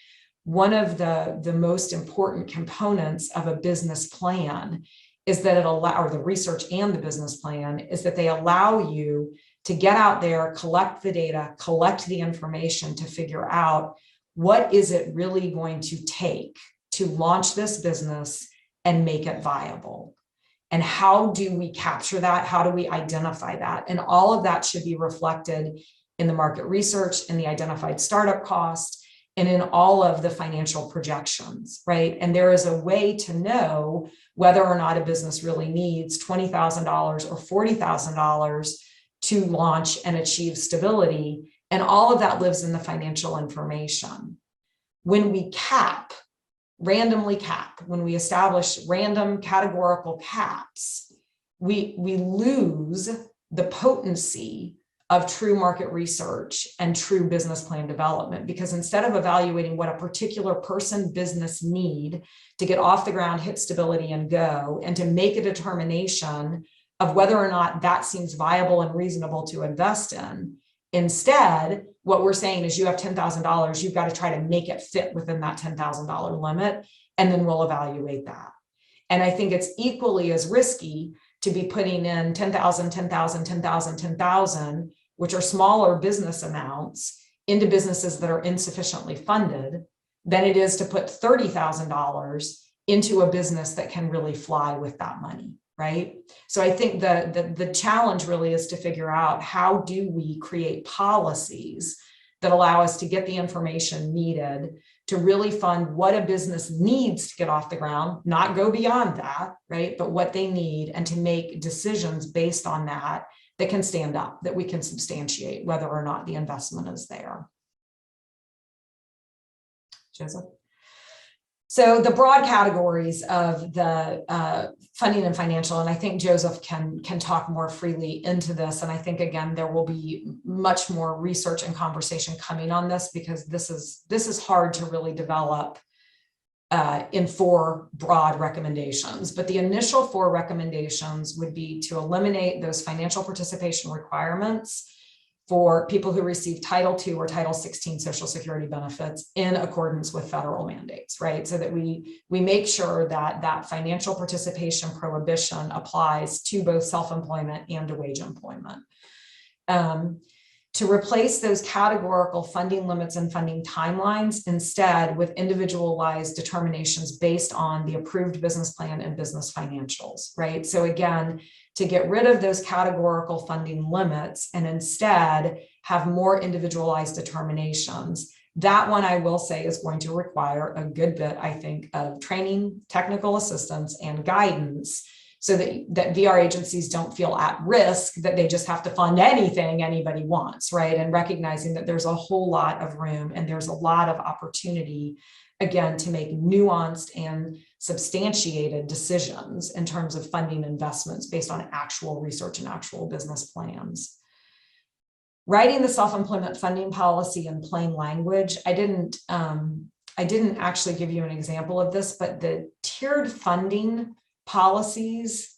one of the most important components of a business plan is that or the research and the business plan, is that they allow you to get out there, collect the data, collect the information to figure out what is it really going to take to launch this business and make it viable. And how do we capture that? How do we identify that? And all of that should be reflected in the market research, in the identified startup cost, and in all of the financial projections, right? And there is a way to know whether or not a business really needs $20,000 or $40,000 to launch and achieve stability. And all of that lives in the financial information. When we randomly cap, when we establish random categorical caps, we lose the potency of true market research and true business plan development, because instead of evaluating what a particular person, business need to get off the ground, hit stability and go, and to make a determination of whether or not that seems viable and reasonable to invest in, instead, what we're saying is you have $10,000, you've got to try to make it fit within that $10,000 limit, and then we'll evaluate that. And I think it's equally as risky to be putting in 10,000, 10,000, 10,000, 10,000, which are smaller business amounts, into businesses that are insufficiently funded, than it is to put $30,000 into a business that can really fly with that money, right? So I think the challenge really is to figure out, how do we create policies that allow us to get the information needed to really fund what a business needs to get off the ground, not go beyond that, right? But what they need, and to make decisions based on that can stand up, that we can substantiate whether or not the investment is there. Joseph? So the broad categories of the funding and financial, and I think Joseph can talk more freely into this. And I think, again, there will be much more research and conversation coming on this, because this is hard to really develop in 4 broad recommendations. But the initial 4 recommendations would be to eliminate those financial participation requirements for people who receive Title II or Title 16 Social Security benefits in accordance with federal mandates, right? So that we make sure that that financial participation prohibition applies to both self-employment and to wage employment. To replace those categorical funding limits and funding timelines instead with individualized determinations based on the approved business plan and business financials, right? So again, to get rid of those categorical funding limits and instead have more individualized determinations. That one, I will say, is going to require a good bit, I think, of training, technical assistance, and guidance, so that VR agencies don't feel at risk that they just have to fund anything anybody wants, right? And recognizing that there's a whole lot of room and there's a lot of opportunity, again, to make nuanced and substantiated decisions in terms of funding investments based on actual research and actual business plans. Writing the self-employment funding policy in plain language, I didn't actually give you an example of this, but the tiered funding policies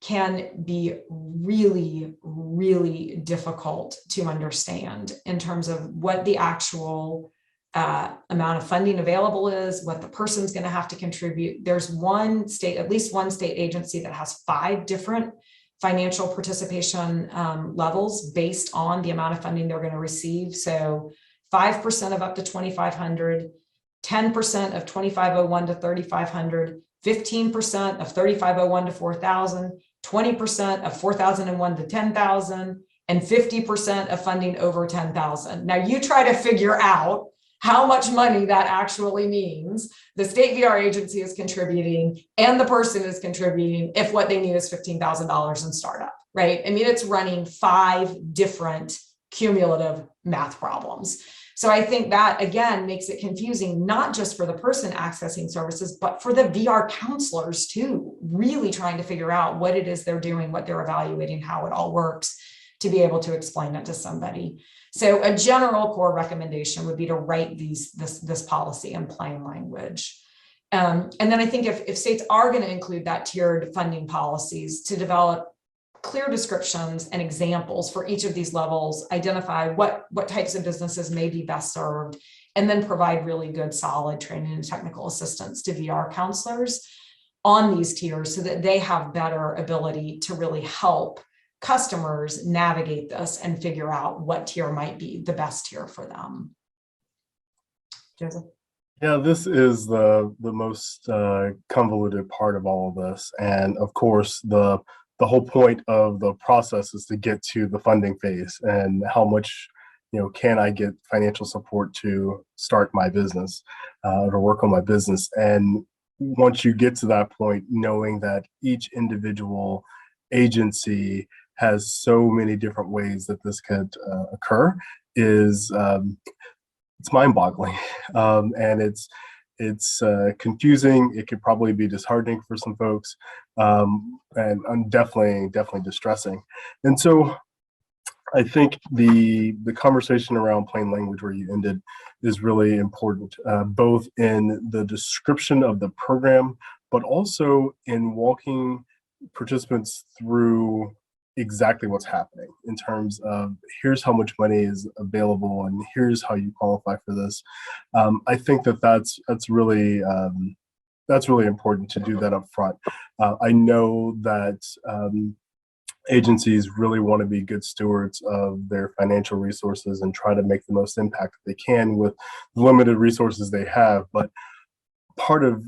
can be really, really difficult to understand in terms of what the actual amount of funding available is, what the person's going to have to contribute. There's one state, at least one state agency, that has 5 different financial participation levels based on the amount of funding they're going to receive. So 5% of up to $2,500, 10% of 2501 to 3500, 15% of 3501 to 4000, 20% of 4001 to 10,000, and 50% of funding over 10,000. Now you try to figure out how much money that actually means. The state VR agency is contributing and the person is contributing if what they need is $15,000 in startup, right? I mean, it's running 5 different cumulative math problems. So I think that, again, makes it confusing, not just for the person accessing services, but for the VR counselors too, really trying to figure out what it is they're doing, what they're evaluating, how it all works, to be able to explain it to somebody. So a general core recommendation would be to write this policy in plain language. And then I think if states are going to include that tiered funding policies, to develop clear descriptions and examples for each of these levels, identify what types of businesses may be best served, and then provide really good, solid training and technical assistance to VR counselors on these tiers so that they have better ability to really help customers navigate this and figure out what tier might be the best tier for them. Joseph? Yeah, this is the most convoluted part of all of this. And of course, the whole point of the process is to get to the funding phase and how much, can I get financial support to start my business or work on my business. And once you get to that point, knowing that each individual agency has so many different ways that this could occur is it's mind-boggling, and it's confusing. It could probably be disheartening for some folks, and definitely distressing. And so I think the conversation around plain language where you ended is really important, both in the description of the program, but also in walking participants through exactly what's happening in terms of here's how much money is available and here's how you qualify for this. I think that's really important to do that up front. I know that agencies really want to be good stewards of their financial resources and try to make the most impact that they can with the limited resources they have, but part of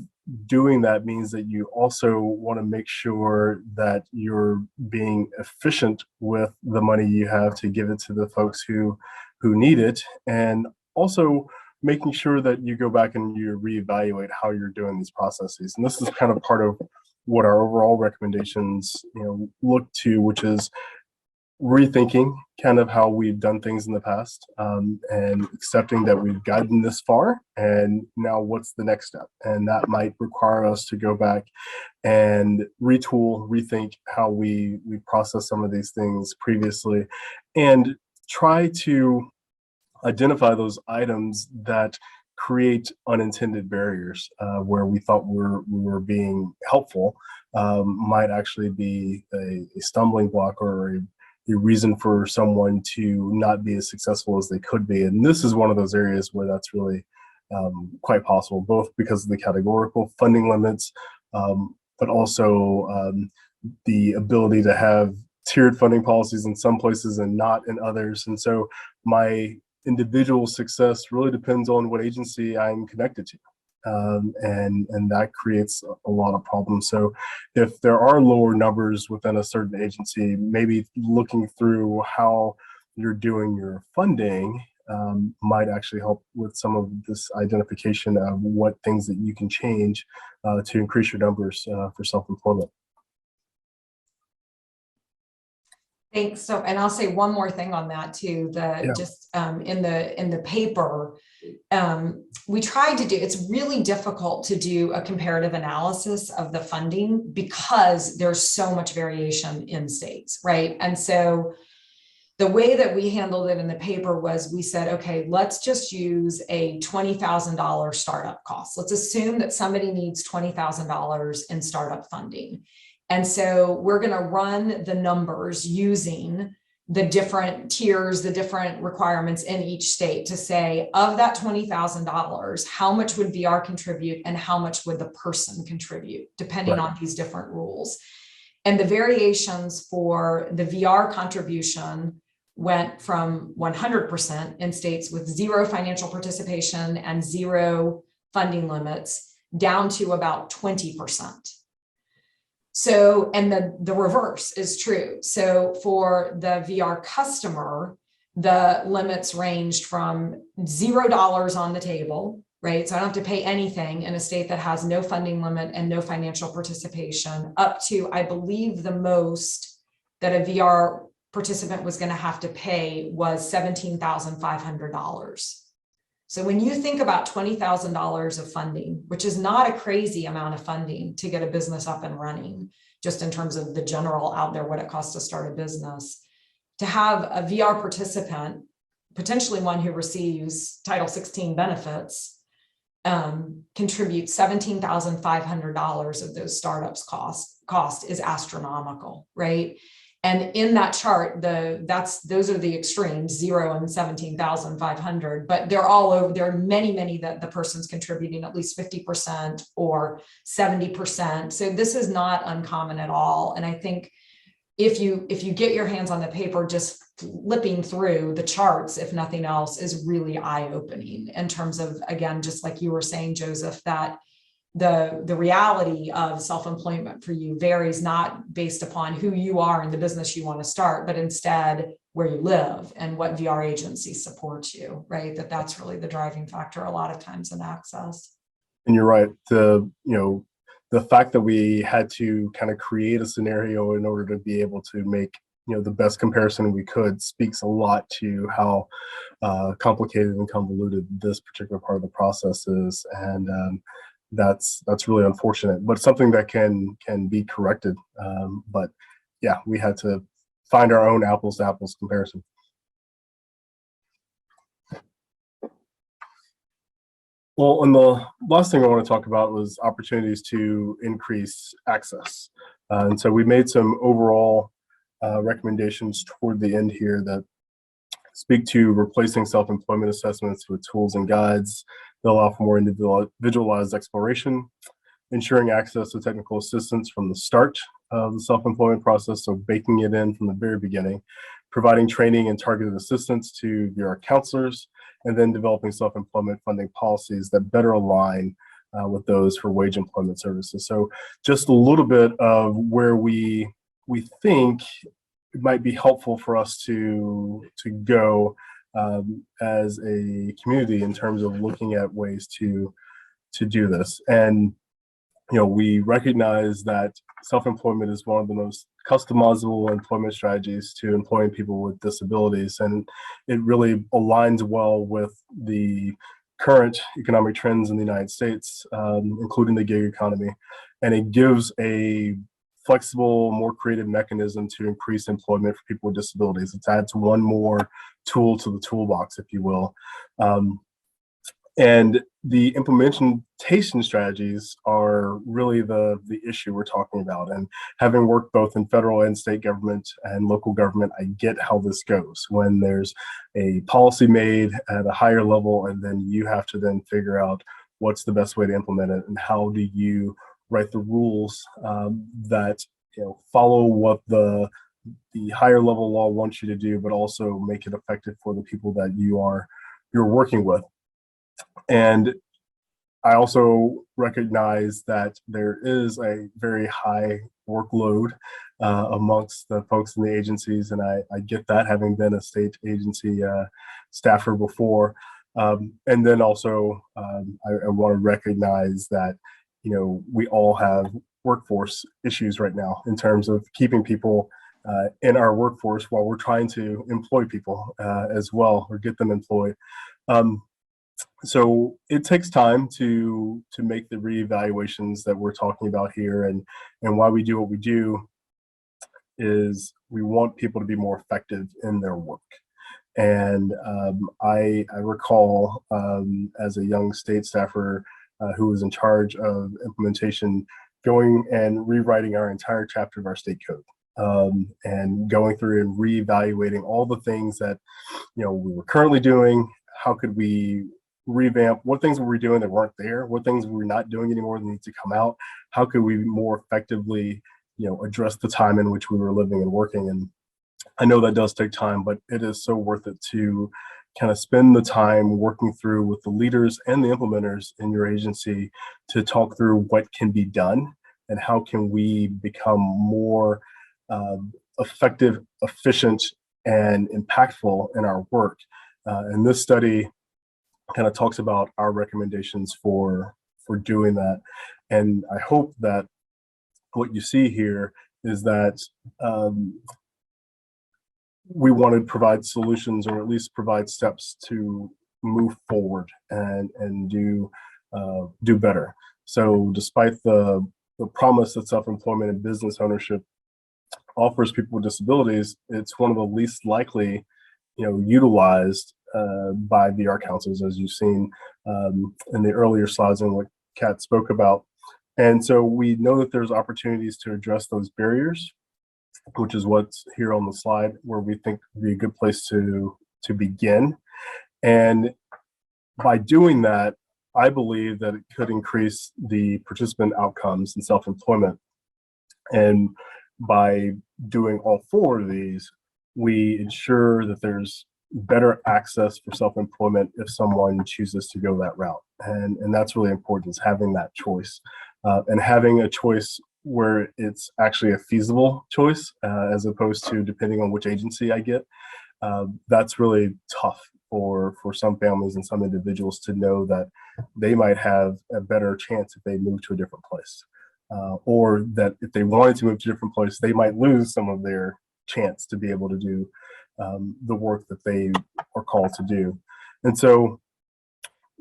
doing that means that you also want to make sure that you're being efficient with the money you have to give it to the folks who need it, and also making sure that you go back and you reevaluate how you're doing these processes. And this is kind of part of what our overall recommendations look to, which is rethinking kind of how we've done things in the past, and accepting that we've gotten this far and now what's the next step. And that might require us to go back and retool, rethink how we process some of these things previously, and try to identify those items that create unintended barriers, where we thought we were being helpful, might actually be a stumbling block or a reason for someone to not be as successful as they could be. And this is one of those areas where that's really quite possible, both because of the categorical funding limits, but also the ability to have tiered funding policies in some places and not in others. And so my individual success really depends on what agency I'm connected to. And that creates a lot of problems. So if there are lower numbers within a certain agency, maybe looking through how you're doing your funding might actually help with some of this identification of what things that you can change to increase your numbers for self-employment. Thanks. So, and I'll say one more thing on that too. Just in the paper, we tried to do. It's really difficult to do a comparative analysis of the funding because there's so much variation in states, right? And so, the way that we handled it in the paper was we said, okay, let's just use a $20,000 startup cost. Let's assume that somebody needs $20,000 in startup funding. And so we're going to run the numbers using the different tiers, the different requirements in each state to say, of that $20,000, how much would VR contribute and how much would the person contribute, depending on these different rules. And the variations for the VR contribution went from 100% in states with zero financial participation and zero funding limits down to about 20%. So, and the reverse is true. So for the VR customer, the limits ranged from $0 on the table, right? So I don't have to pay anything in a state that has no funding limit and no financial participation, up to, I believe, the most that a VR participant was going to have to pay was $17,500. So when you think about $20,000 of funding, which is not a crazy amount of funding to get a business up and running, just in terms of the general out there, what it costs to start a business, to have a VR participant, potentially one who receives Title 16 benefits, contribute $17,500 of those startups cost is astronomical, right? And in that chart, those are the extremes, 0 and 17,500, but they're all over. There are many that the person's contributing at least 50% or 70%. So this is not uncommon at all. And I think if you get your hands on the paper, just flipping through the charts, if nothing else, is really eye-opening in terms of, again, just like you were saying, Joseph, that the reality of self-employment for you varies not based upon who you are in the business you want to start, but instead where you live and what VR agency supports you, right? That's really the driving factor a lot of times in access. And you're right. The fact that we had to kind of create a scenario in order to be able to make the best comparison we could speaks a lot to how complicated and convoluted this particular part of the process is, and that's really unfortunate, but something that can be corrected. But yeah, we had to find our own apples to apples comparison. Well, and the last thing I want to talk about was opportunities to increase access. And so we made some overall recommendations toward the end here that speak to replacing self-employment assessments with tools and guides that allow for more individualized exploration, ensuring access to technical assistance from the start of the self-employment process, so baking it in from the very beginning, providing training and targeted assistance to your counselors, and then developing self-employment funding policies that better align with those for wage employment services. So just a little bit of where we think it might be helpful for us to go as a community in terms of looking at ways to do this. And we recognize that self-employment is one of the most customizable employment strategies to employing people with disabilities, and it really aligns well with the current economic trends in the United States, including the gig economy, and it gives a flexible, more creative mechanism to increase employment for people with disabilities. It adds one more tool to the toolbox, if you will. And the implementation strategies are really the issue we're talking about. And having worked both in federal and state government and local government, I get how this goes when there's a policy made at a higher level, and then you have to then figure out what's the best way to implement it, and how do you write the rules that follow what the higher level law wants you to do, but also make it effective for the people that you're working with. And I also recognize that there is a very high workload amongst the folks in the agencies, and I get that, having been a state agency staffer before. And then also I want to recognize that we all have workforce issues right now in terms of keeping people in our workforce while we're trying to employ people as well, or get them employed. So it takes time to make the reevaluations that we're talking about here, and why we do what we do is we want people to be more effective in their work. And I recall as a young state staffer who was in charge of implementation, going and rewriting our entire chapter of our state code, and going through and reevaluating all the things that we were currently doing. How could we revamp? What things were we doing that weren't there? What things were we not doing anymore that need to come out? How could we more effectively address the time in which we were living and working? And I know that does take time, but it is so worth it to kind of spend the time working through with the leaders and the implementers in your agency to talk through what can be done and how can we become more effective, efficient, and impactful in our work. And this study kind of talks about our recommendations for doing that. And I hope that what you see here is that we want to provide solutions, or at least provide steps to move forward and do better. So despite the promise that self-employment and business ownership offers people with disabilities, it's one of the least likely, utilized by VR counselors, as you've seen in the earlier slides and what Kat spoke about. And so we know that there's opportunities to address those barriers, which is what's here on the slide, where we think would be a good place to begin. And by doing that, I believe that it could increase the participant outcomes in self-employment. And by doing all four of these, we ensure that there's better access for self-employment if someone chooses to go that route. And that's really important, is having that choice, and having a choice where it's actually a feasible choice, as opposed to depending on which agency I get. That's really tough for some families and some individuals to know that they might have a better chance if they move to a different place, or that if they wanted to move to a different place, they might lose some of their chance to be able to do the work that they are called to do. And so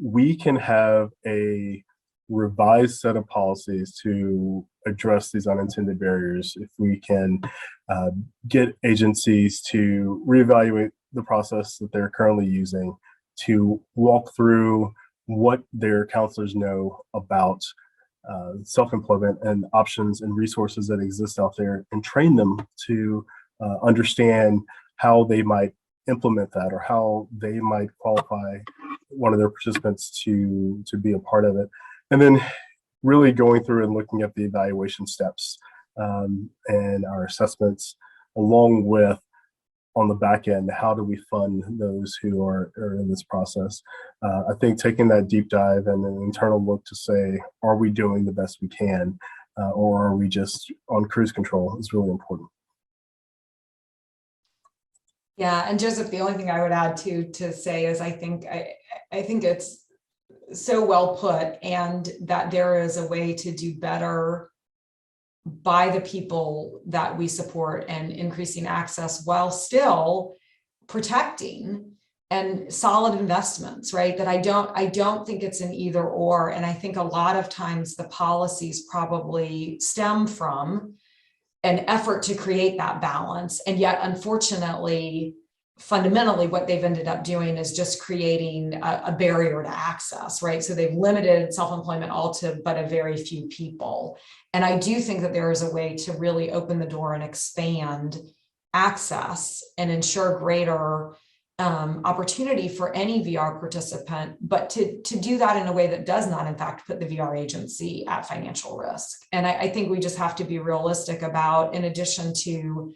we can have a revised set of policies to address these unintended barriers if we can get agencies to reevaluate the process that they're currently using, to walk through what their counselors know about self-employment and options and resources that exist out there, and train them to understand how they might implement that, or how they might qualify one of their participants to be a part of it. And then really going through and looking at the evaluation steps and our assessments, along with, on the back end, how do we fund those who are in this process. I think taking that deep dive and an internal look to say, are we doing the best we can, or are we just on cruise control, is really important. Yeah, and Joseph, the only thing I would add to say is I think it's so well put, and that there is a way to do better by the people that we support and increasing access while still protecting and solid investments, right? That I don't think it's an either or. And I think a lot of times the policies probably stem from an effort to create that balance. And yet, unfortunately, fundamentally, what they've ended up doing is just creating a barrier to access, right? So they've limited self-employment all to but a very few people. And I do think that there is a way to really open the door and expand access and ensure greater opportunity for any VR participant, but to do that in a way that does not, in fact, put the VR agency at financial risk. And I think we just have to be realistic about, in addition to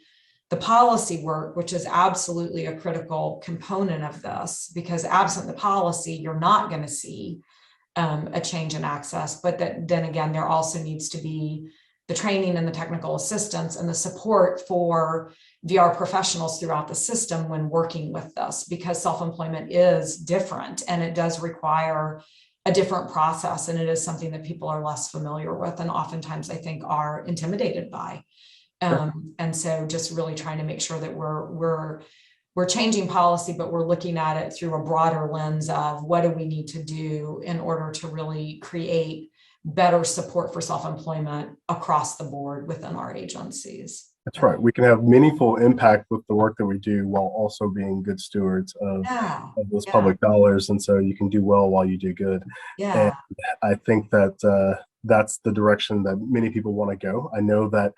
the policy work, which is absolutely a critical component of this, because absent the policy, you're not going to see a change in access. But then again, there also needs to be the training and the technical assistance and the support for VR professionals throughout the system when working with this, because self-employment is different and it does require a different process, and it is something that people are less familiar with and oftentimes I think are intimidated by. And so just really trying to make sure that we're changing policy, but we're looking at it through a broader lens of what do we need to do in order to really create better support for self-employment across the board within our agencies. That's right. We can have meaningful impact with the work that we do while also being good stewards of those public dollars. And so you can do well while you do good. And I think that that's the direction that many people want to go. I know that,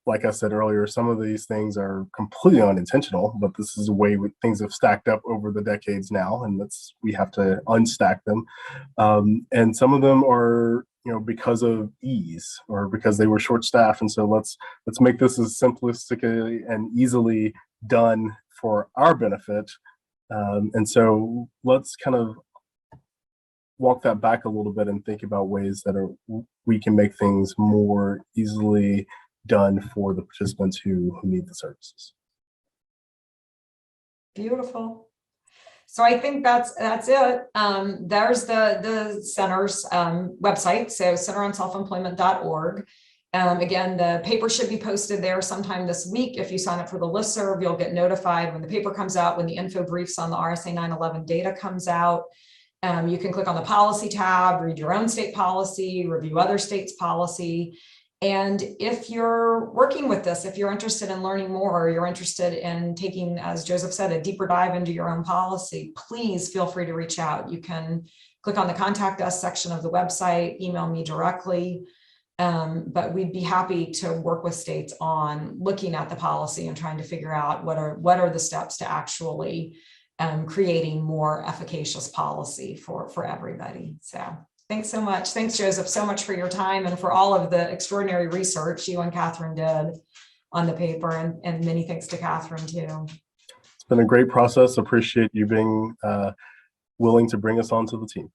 like I said earlier, some of these things are completely unintentional, but this is a way things have stacked up over the decades now, and we have to unstack them. And some of them are, because of ease or because they were short staffed. And so let's make this as simplistically and easily done for our benefit And so let's kind of walk that back a little bit and think about ways that we can make things more easily done for the participants who need the services. Beautiful. So I think that's it. There's the center's website, so centeronselfemployment.org. Again, the paper should be posted there sometime this week. If you sign up for the listserv, you'll get notified when the paper comes out, when the info briefs on the RSA 911 data comes out. You can click on the policy tab, read your own state policy, review other states' policy. And if you're working with this, if you're interested in learning more, or you're interested in taking, as Joseph said, a deeper dive into your own policy, please feel free to reach out. You can click on the contact us section of the website, email me directly. But we'd be happy to work with states on looking at the policy and trying to figure out what are the steps to actually creating more efficacious policy for everybody. So thanks so much. Thanks, Joseph, so much for your time and for all of the extraordinary research you and Kathryn did on the paper, and many thanks to Kathryn too. It's been a great process. Appreciate you being willing to bring us onto the team.